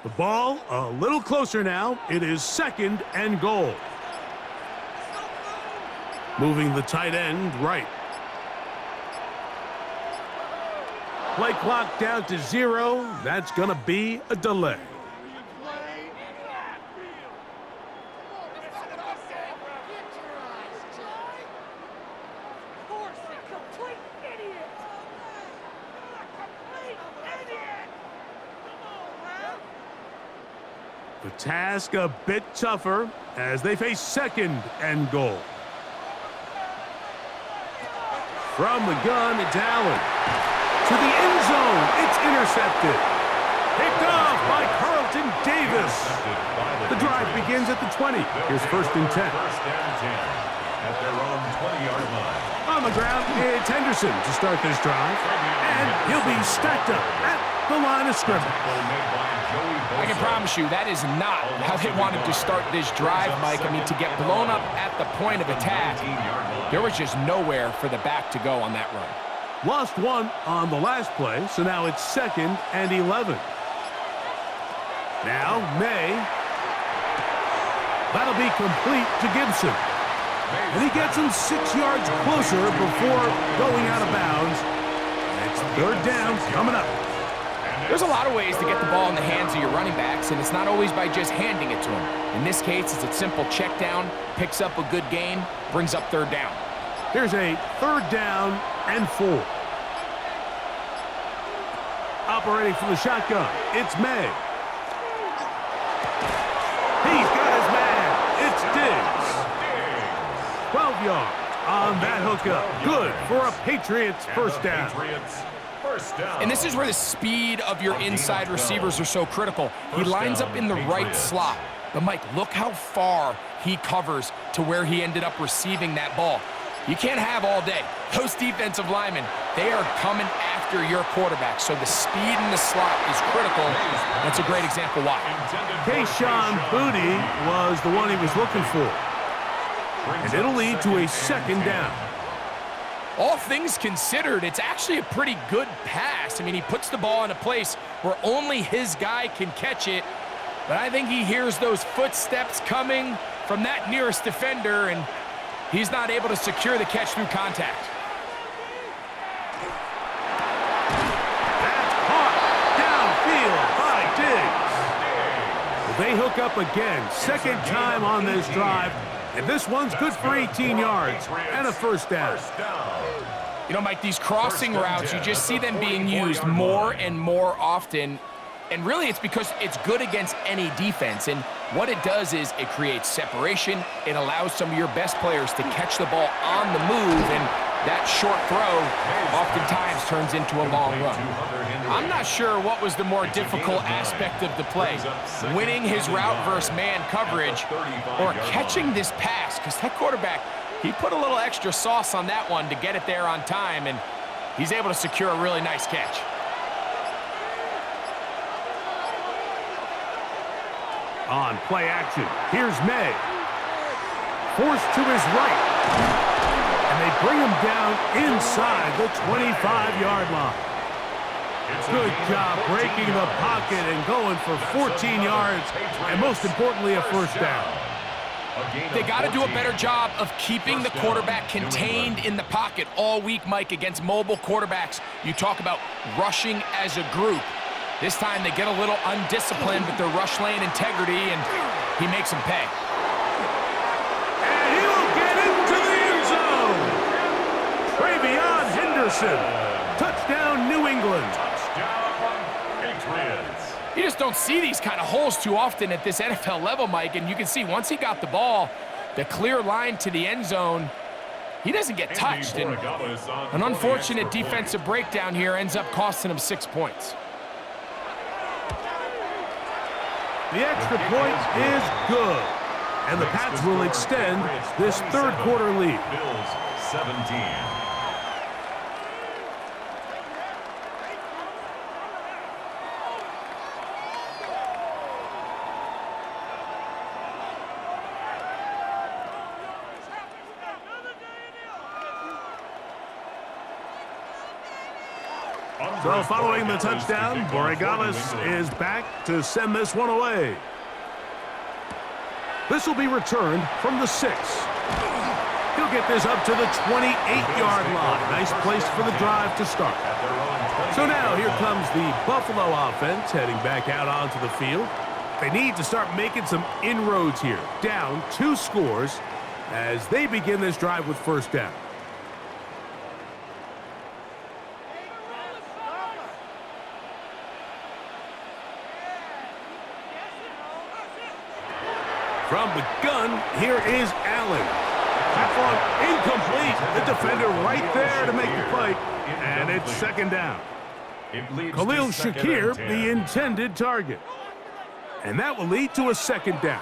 The ball a little closer now. It is second and goal. Moving the tight end right. Play clock down to 0. That's going to be a delay. The task a bit tougher as they face second and goal. From the gun, it's Allen. To the end zone, it's intercepted. Picked off by Carlton Davis. The drive begins at the 20. Here's first and 10. First and 10 at their own 20-yard line. On the ground, it's Henderson to start this drive. And he'll be stacked up at the line of scrimmage. I can promise you that is not how they wanted to start this drive, Mike. I mean, to get blown up at the point of attack, there was just nowhere for the back to go on that run. Lost one on the last play, so now it's second and 11. Now, Maye. That'll be complete to Gibson. And he gets him 6 yards closer before going out of bounds. It's third down coming up. There's a lot of ways to get the ball in the hands of your running backs, and it's not always by just handing it to them. In this case, it's a simple check down, picks up a good gain, brings up third down. Here's a third down and 4. Operating from the shotgun, it's Maye. He's got his man. It's Diggs. 12 yards on that hookup. Good for a Patriots first down. And this is where the speed of your inside receivers are so critical. He lines up in the right slot. But, Mike, look how far he covers to where he ended up receiving that ball. You can't have all day. Those defensive linemen, they are coming after your quarterback. So the speed in the slot is critical. That's a great example why. Kayshon Boutte was the one he was looking for. And it'll lead to a second down. All things considered, it's actually a pretty good pass. I mean, he puts the ball in a place where only his guy can catch it. But I think he hears those footsteps coming from that nearest defender, and he's not able to secure the catch through contact. That's caught. they hook up again. Second time on this drive. And this one's good for 18 yards and a first down. You know, Mike, these crossing routes, you just see them being used more and more often. And really, it's because it's good against any defense. And what it does is it creates separation. It allows some of your best players to catch the ball on the move. And that short throw oftentimes turns into a long run. I'm not sure what was the more difficult aspect of the play, winning his route versus man coverage or catching this pass, because that quarterback, he put a little extra sauce on that one to get it there on time, and he's able to secure a really nice catch. On play action, here's Maye. Forced to his right. And they bring him down inside the 25-yard line. Good job breaking the pocket and going for 14 yards, and most importantly, a first down. They got to do a better job of keeping the quarterback contained in the pocket all week, Mike, against mobile quarterbacks. You talk about rushing as a group. This time they get a little undisciplined with their rush lane integrity, and he makes them pay. And he'll get into the end zone. Travion Henderson. Touchdown, New England. You just don't see these kind of holes too often at this NFL level, Mike, and you can see once he got the ball, the clear line to the end zone, he doesn't get touched. And an unfortunate defensive breakdown here ends up costing him 6 points. The extra point is good, and the Pats will extend this third quarter lead. Bills 17. So following the touchdown, Borregales is back to send this one away. This will be returned from the 6. He'll get this up to the 28-yard line. Nice place for the drive to start. So now here comes the Buffalo offense heading back out onto the field. They need to start making some inroads here. Down 2 scores as they begin this drive with first down. From the gun, here is Allen. That one incomplete. The defender right there to make the play. And it's second down. Khalil Shakir, the intended target. And that will lead to a second down.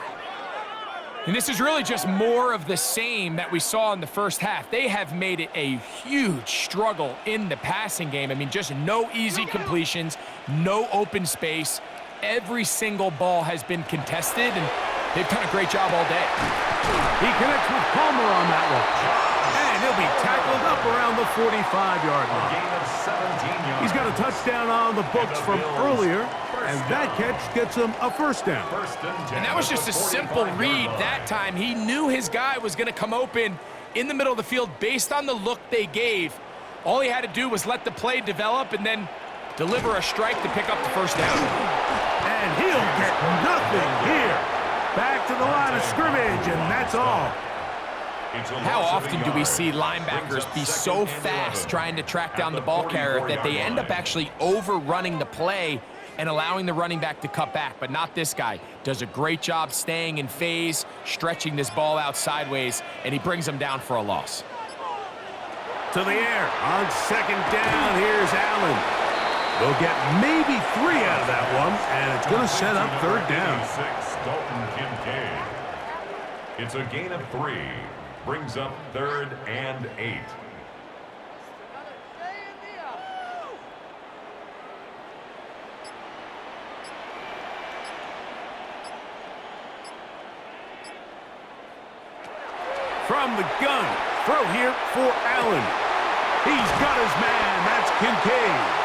And this is really just more of the same that we saw in the first half. They have made it a huge struggle in the passing game. I mean, just no easy completions, no open space. Every single ball has been contested, and they've done a great job all day. He connects with Palmer on that one. And he'll be tackled up around the 45-yard line. He's got a touchdown on the books from earlier, and that catch gets him a first down. And that was just a simple read that time. He knew his guy was going to come open in the middle of the field based on the look they gave. All he had to do was let the play develop and then deliver a strike to pick up the first down. And he'll get nothing here. Back to the line of scrimmage, and that's all. How often do we see linebackers be so fast trying to track down the ball carrier that they end up actually overrunning the play and allowing the running back to cut back? But not this guy. Does a great job staying in phase, stretching this ball out sideways, and he brings them down for a loss. To the air. On second down, here's Allen. They'll get maybe 3 out of that one, and it's going to set up third down. It's a gain of 3. Brings up 3rd and 8. From the gun, throw here for Allen. He's got his man, that's Kincaid.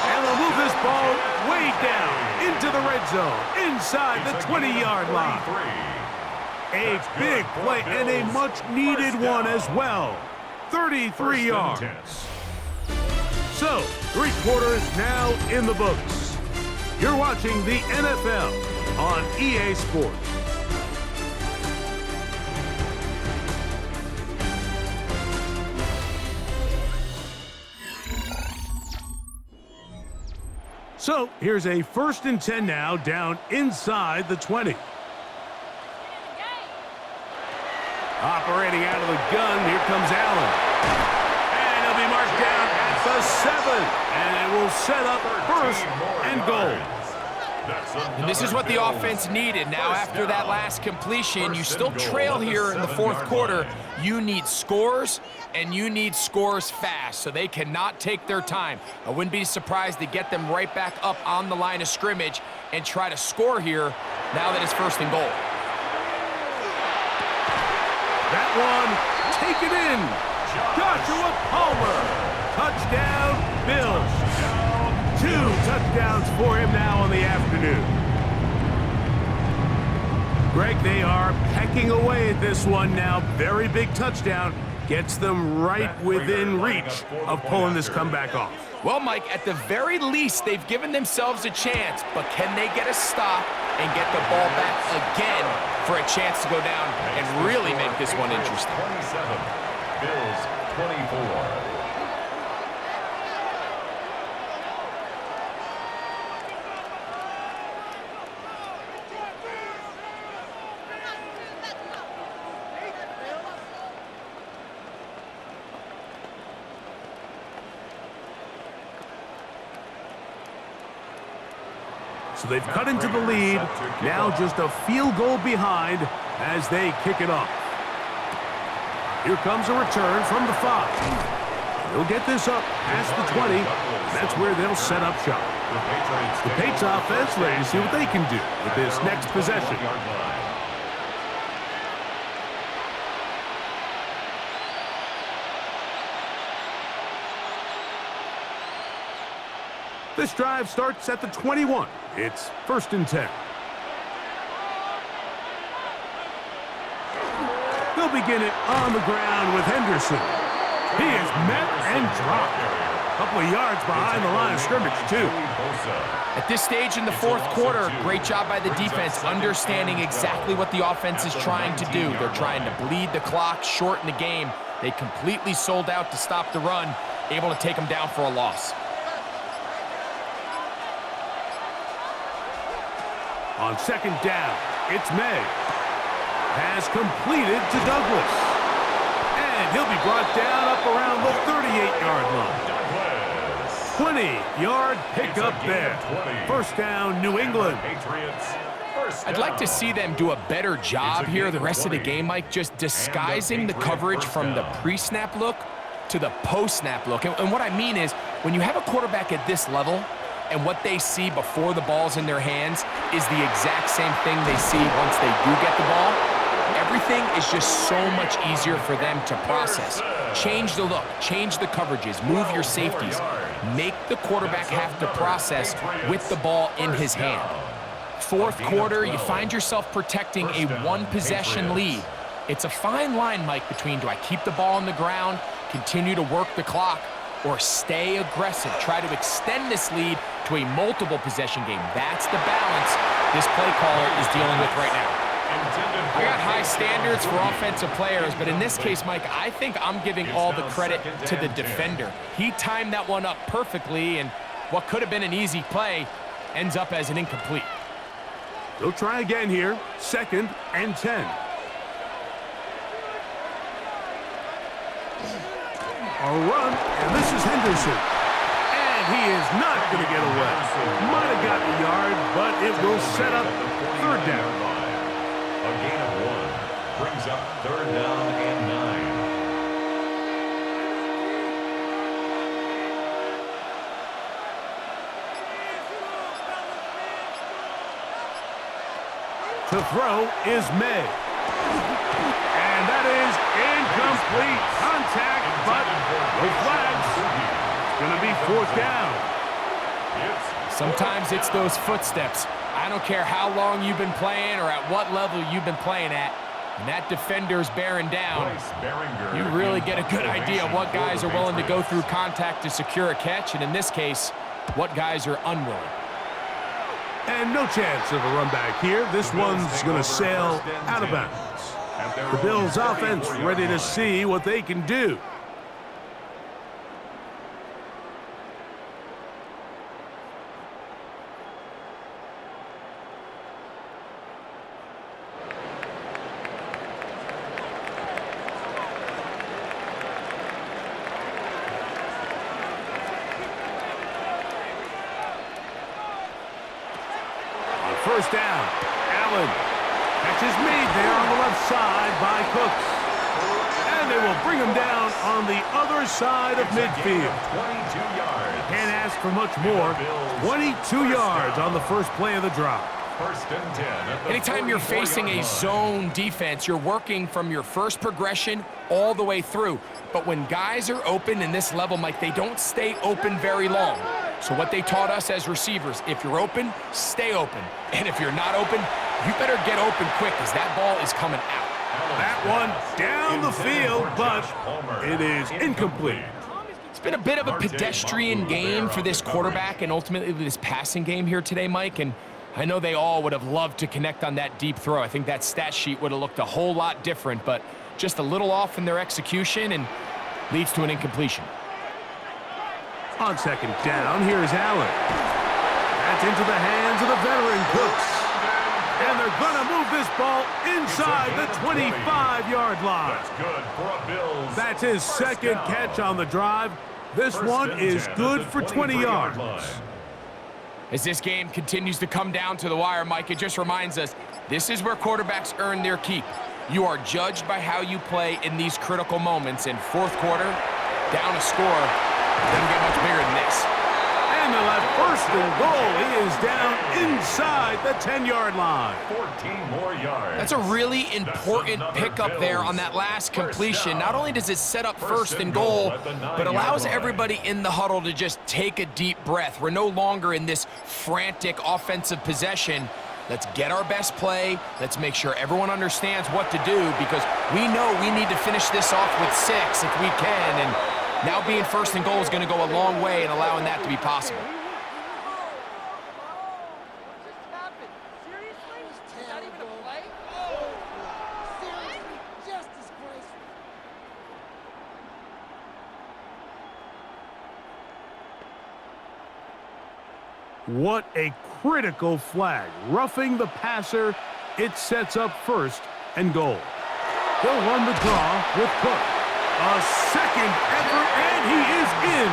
And they'll move this ball way down into the red zone, inside the 20-yard line. A big play and a much-needed one as well. 33 yards. So, 3 quarters now in the books. You're watching the NFL on EA Sports. So here's a 1st and 10 now, down inside the 20. Operating out of the gun, here comes Allen. And he'll be marked down at the 7. And it will set up 1st and goal. And this is what the offense needed. Now, after that last completion, you still trail here in the 4th quarter. You need scores, and you need scores fast, so they cannot take their time. I wouldn't be surprised to get them right back up on the line of scrimmage and try to score here now that it's 1st and goal. That one, take it in. Joshua Palmer. Touchdown, Bills. 2 touchdowns for him now on the afternoon. Greg, they are pecking away at this one now. Very big touchdown. Gets them right within reach of pulling this comeback off. Well, Mike, at the very least, they've given themselves a chance, but can they get a stop and get the ball back again for a chance to go down and really make this one interesting? 27, Bills 24. So they've cut into the lead, now just a field goal behind as they kick it off. Here comes a return from the 5. They'll get this up past the 20. That's where they'll set up shop. The Patriots offense ready to see what they can do with this next possession. This drive starts at the 21. It's 1st and 10. They'll begin it on the ground with Henderson. He is met and dropped. A couple of yards behind the line of scrimmage, too. At this stage in the 4th quarter, great job by the defense understanding exactly what the offense is trying to do. They're trying to bleed the clock, shorten the game. They completely sold out to stop the run, able to take them down for a loss. On 2nd down, it's Maye. Pass completed to Douglas. And he'll be brought down up around the 38-yard line. 20-yard pickup there. 1st down, New England. I'd like to see them do a better job here the rest of the game, Mike, just disguising the coverage from the pre-snap look to the post-snap look. And what I mean is, when you have a quarterback at this level, and what they see before the ball's in their hands is the exact same thing they see once they do get the ball. Everything is just so much easier for them to process. Change the look, change the coverages, move your safeties. Make the quarterback have to process with the ball in his hand. 4th quarter, you find yourself protecting a 1-possession lead. It's a fine line, Mike, between do I keep the ball on the ground, continue to work the clock, or stay aggressive, try to extend this lead to a multiple possession game. That's the balance this play caller is dealing with right now. I got high standards for offensive players, but in this case, Mike, I think I'm giving all the credit to the defender. He timed that one up perfectly, and what could have been an easy play ends up as an incomplete. They'll try again here, 2nd and 10. A run, and this is Henderson. And he is not going to get away. Might have gotten a yard, but it will set up 3rd down. A gain of 1 brings up 3rd down and 9. To throw is Maye. And that is incomplete. Contact, but no flags. It's going to be 4th down. Sometimes it's those footsteps. I don't care how long you've been playing or at what level you've been playing at. When that defender's bearing down, you really get a good idea of what guys are willing to go through contact to secure a catch, and in this case, what guys are unwilling. And no chance of a run back here. This one's going to sail out of bounds. The Bills offense ready to see what they can do. First down, Allen. Catch is made there on the left side by Cooks. And they will bring him down on the other side of midfield. 22 yards. Can't ask for much more. 22 yards on the first play of the drive. First and 10. Anytime you're facing a zone defense, you're working from your first progression all the way through. But when guys are open in this level, Mike, they don't stay open very long. So what they taught us as receivers, if you're open, stay open. And if you're not open, you better get open quick because that ball is coming out. That one down the field, but it is incomplete. It's been a bit of a pedestrian game for this quarterback and ultimately this passing game here today, Mike. And I know they all would have loved to connect on that deep throw. I think that stat sheet would have looked a whole lot different, but just a little off in their execution and leads to an incompletion. On second down, here's Allen. That's into the hands of the veteran Cooks. And they're going to move this ball inside the 25-yard line. That's good for a Bills. That's his second catch on the drive. This one is good for 20 yards. As this game continues to come down to the wire, Mike, it just reminds us, this is where quarterbacks earn their keep. You are judged by how you play in these critical moments. In fourth quarter, down a score, doesn't get much bigger than this. And they'll have first and goal. He is down inside the 10-yard line. 14 more yards. That's a really important pickup there on that last completion. Not only does it set up first and goal, but allows everybody in the huddle to just take a deep breath. We're no longer in this frantic offensive possession. Let's get our best play. Let's make sure everyone understands what to do because we know we need to finish this off with 6 if we can. And now being first and goal is going to go a long way in allowing that to be possible. What a critical flag. Roughing the passer, it sets up first and goal. They'll run the draw with Cook. A second effort, and he is in.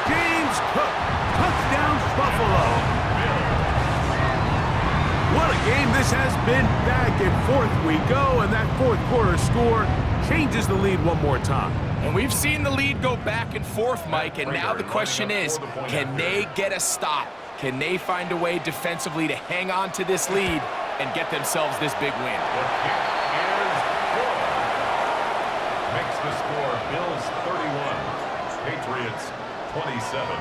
James Cook, touchdown Buffalo. What a game this has been. Back and forth we go, and that fourth quarter score changes the lead one more time. And we've seen the lead go back and forth, Mike, and now the question is, can they get a stop? Can they find a way defensively to hang on to this lead and get themselves this big win? Makes the score Bills 31, Patriots 27.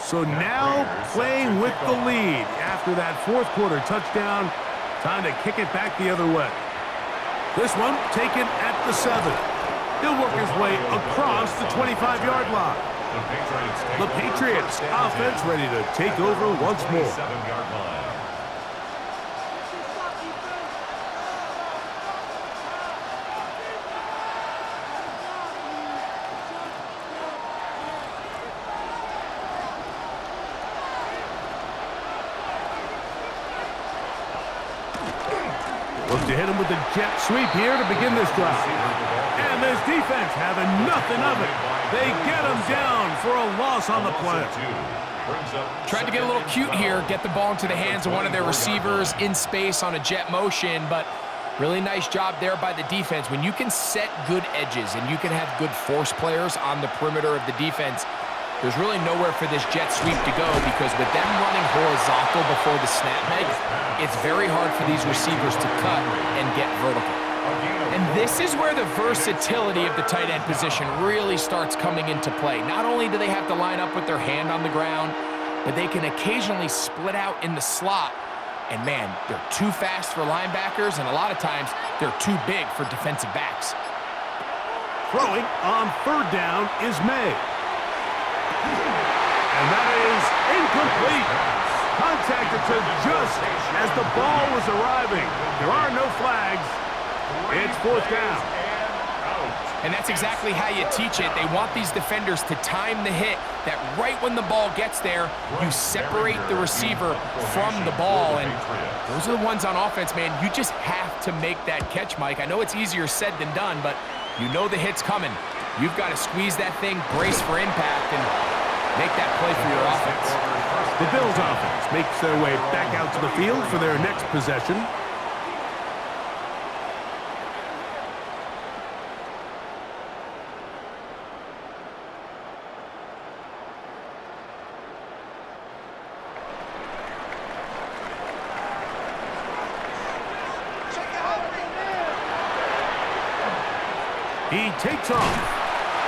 So now playing with the lead after that fourth quarter touchdown. Time to kick it back the other way. This one taken at the 7. He'll work his way across the 25-yard line. The Patriots offense ready to take over once more. Look to hit him with the jet sweep here to begin this drive. And this defense having nothing of it. They get him down for a loss on the play. Tried to get a little cute here, get the ball into the hands of one of their receivers in space on a jet motion, but really nice job there by the defense. When you can set good edges and you can have good force players on the perimeter of the defense, there's really nowhere for this jet sweep to go because with them running horizontal before the snap, Meg, it's very hard for these receivers to cut and get vertical. And this is where the versatility of the tight end position really starts coming into play. Not only do they have to line up with their hand on the ground, but they can occasionally split out in the slot. And man, they're too fast for linebackers, and a lot of times they're too big for defensive backs. Throwing on third down is Maye. And that is incomplete. Contacted to just as the ball was arriving. There are no flags. It's fourth down. And that's exactly how you teach it. They want these defenders to time the hit, that right when the ball gets there, you separate the receiver from the ball. And those are the ones on offense, man. You just have to make that catch, Mike. I know it's easier said than done, but you know the hit's coming. You've got to squeeze that thing, brace for impact, and make that play for your offense. The Bills offense makes their way back out to the field for their next possession. He takes off.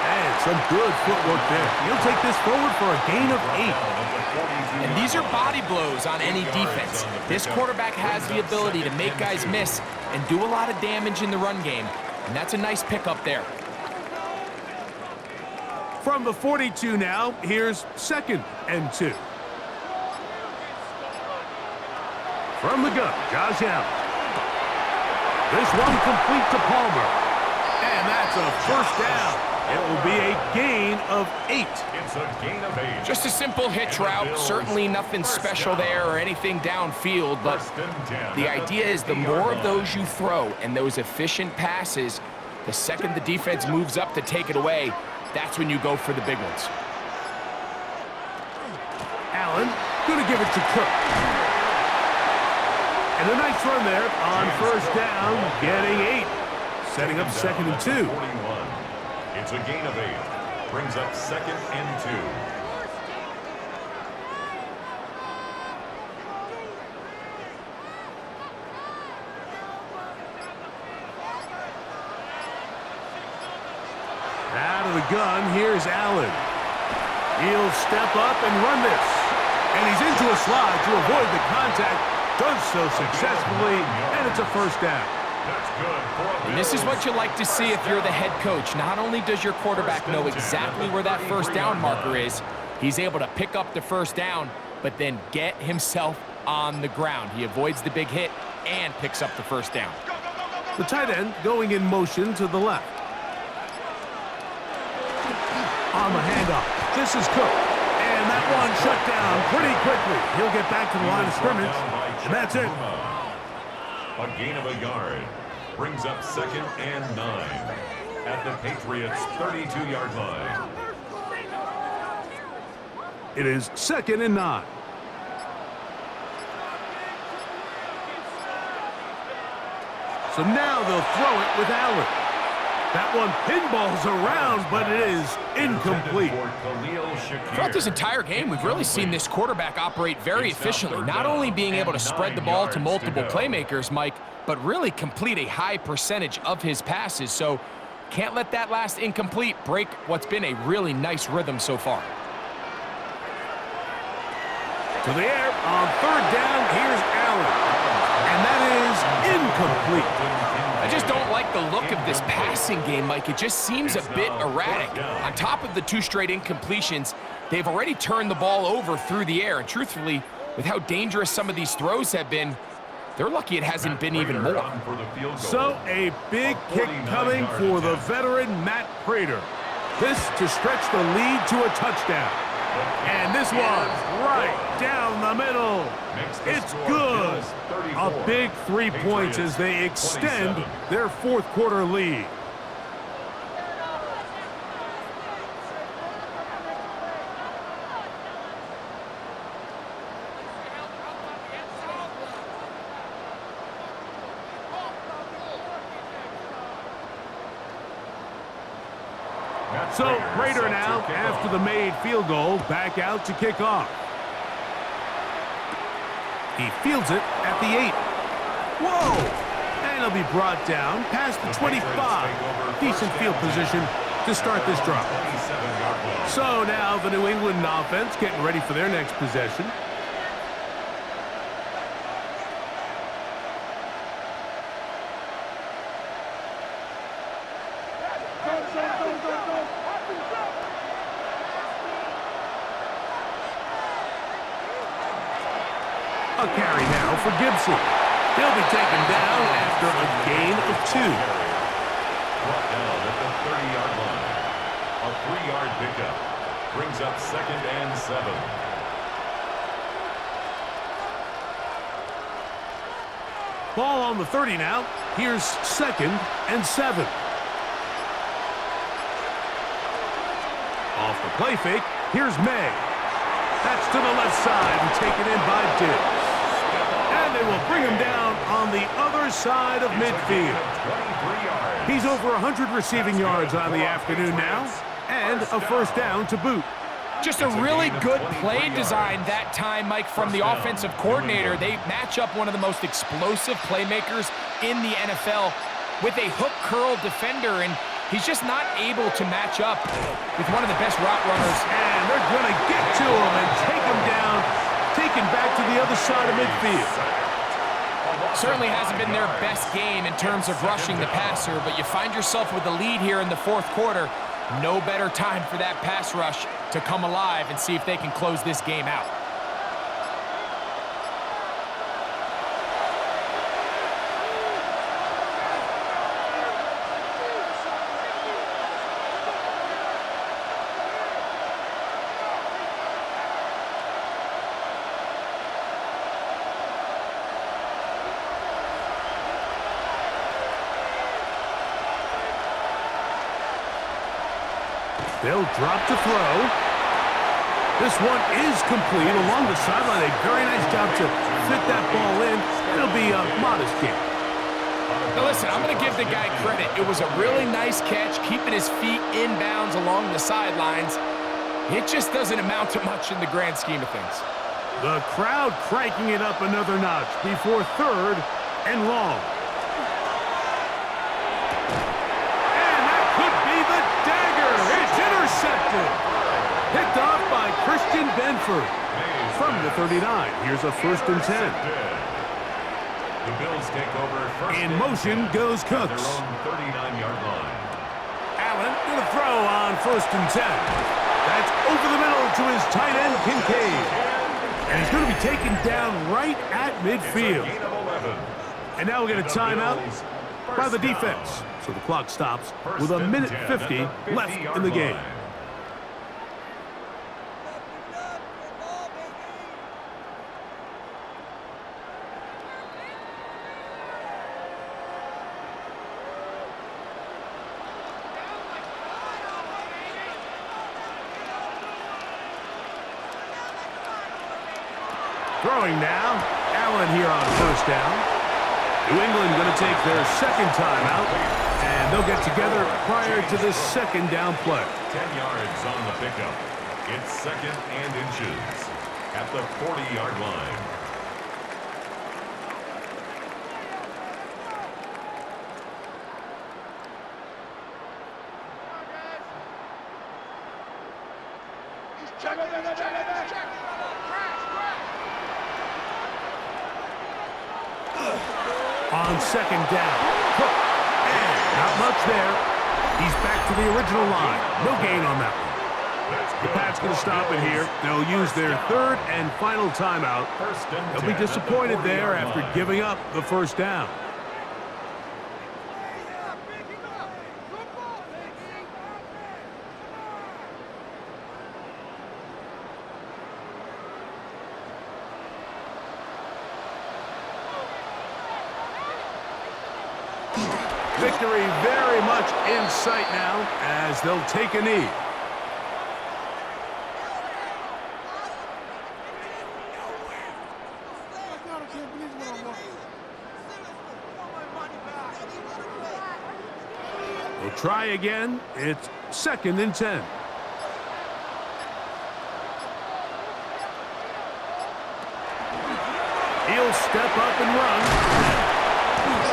And some good footwork there. He'll take this forward for a gain of 8. And these are body blows on any defense. This quarterback has the ability to make guys miss and do a lot of damage in the run game. And that's a nice pickup there. From the 42 now, here's 2nd and 2. From the gun, Josh Allen. This one complete to Palmer. And that's a first down. It will be a gain of 8. It's a gain of 8. Just a simple hitch route. Certainly nothing special there or anything downfield, but the idea is the more of those you throw and those efficient passes, the second the defense moves up to take it away, that's when you go for the big ones. Allen going to give it to Cook. And a nice run there on first down, getting 8. Setting up 2nd and 2. It's a gain of 8. Brings up 2nd and 2. Out of the gun, here's Allen. He'll step up and run this. And he's into a slide to avoid the contact. Does so successfully, and it's a first down. And this is what you like to see if you're the head coach. Not only does your quarterback know exactly where that first down marker is, he's able to pick up the first down, but then get himself on the ground. He avoids the big hit and picks up the first down. The tight end going in motion to the left. On the handoff, this is Cook. And that one shut down pretty quickly. He'll get back to the line of scrimmage, and that's it. A gain of a yard. Brings up 2nd and 9 at the Patriots' 32-yard line. It is 2nd and 9. So now they'll throw it with Allen. That one pinballs around, but it is incomplete. Throughout this entire game, we've really seen this quarterback operate very efficiently, not only being able to spread the ball to multiple playmakers, Mike, but really complete a high percentage of his passes. So can't let that last incomplete break what's been a really nice rhythm so far. To the air on third down, here's Allen. And that is incomplete. I just don't like the look of this passing game, Mike. It just seems a bit erratic. On top of the 2 straight incompletions, they've already turned the ball over through the air. And truthfully, with how dangerous some of these throws have been, they're lucky it hasn't been even more. So a big kick coming for the veteran Matt Prater. This to stretch the lead to a touchdown. And this one right down the middle. It's good. A big 3 points as they extend their 4th quarter lead. So Prater now, after the made field goal, back out to kick off. He fields it at the 8. Whoa! And And he'll be brought down past the 25. Decent field position to start this drive. So now the New England offense getting ready for their next possession. A carry now for Gibson. He'll be taken down after a gain of 2. Brought down at the 30-yard line. A 3-yard pickup brings up 2nd and 7. Ball on the 30 now. Here's 2nd and 7. Off the play fake, here's Maye. That's to the left side and taken in by Dibbs. And they will bring him down on the other side of midfield. He's over 100 receiving yards on the afternoon now, and a first down to boot. Just a really good play design that time, Mike, from the offensive coordinator. They match up one of the most explosive playmakers in the NFL with a hook curl defender, and he's just not able to match up with one of the best route runners. And they're going to get to him and take him down, taken back to the other side of midfield. Certainly hasn't been their best game in terms of rushing the passer, but you find yourself with the lead here in the 4th quarter. No better time for that pass rush to come alive and see if they can close this game out. They'll drop to throw. This one is complete along the sideline. A very nice job to fit that ball in. It'll be a modest game. Now listen, I'm going to give the guy credit. It was a really nice catch, keeping his feet inbounds along the sidelines. It just doesn't amount to much in the grand scheme of things. The crowd cranking it up another notch before 3rd and long. Intercepted. Picked off by Christian Benford. From the 39, here's a 1st and 10. The Bills take over first. In motion goes Cooks. Their own 39-yard line. Allen going to throw on 1st and 10. That's over the middle to his tight end, Kincaid. And he's going to be taken down right at midfield. And now we get a timeout by the defense. So the clock stops with 1:50 left in the game. Throwing now, Allen here on 1st down. New England going to take their 2nd timeout, and they'll get together prior to this 2nd down play. 10 yards on the pickup. It's 2nd and inches at the 40-yard line. On 2nd down, Cook, and not much there. He's back to the original line. No gain on that one. The Pats going to stop it here. They'll use their 3rd and final timeout. They'll be disappointed there after giving up the 1st down. Victory very much in sight now as they'll take a knee. They'll try again. It's 2nd and 10. He'll step up and run.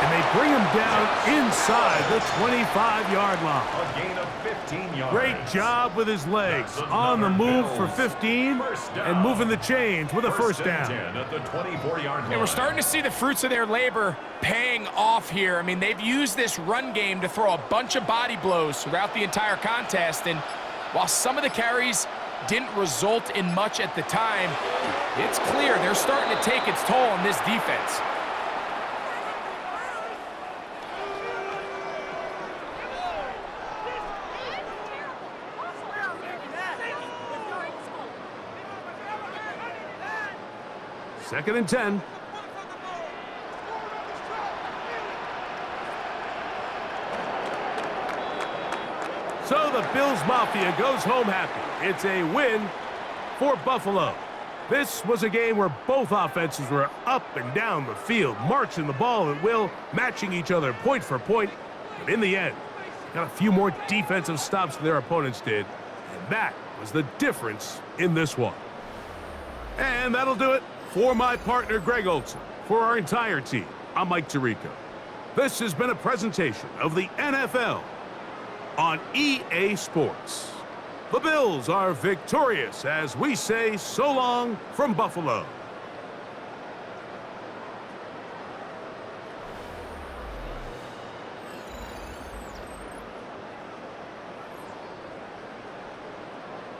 And they bring him down inside the 25-yard line. A gain of 15 yards. Great job with his legs. On the move for 15 and moving the chains with a first down. 10 at the 24-yard line. And we're starting to see the fruits of their labor paying off here. I mean, they've used this run game to throw a bunch of body blows throughout the entire contest. And while some of the carries didn't result in much at the time, it's clear they're starting to take its toll on this defense. Second and 10. So the Bills Mafia goes home happy. It's a win for Buffalo. This was a game where both offenses were up and down the field, marching the ball at will, matching each other point for point. But in the end, got a few more defensive stops than their opponents did. And that was the difference in this one. And that'll do it for my partner, Greg Olson. For our entire team, I'm Mike Tirico. This has been a presentation of the NFL on EA Sports. The Bills are victorious as we say so long from Buffalo.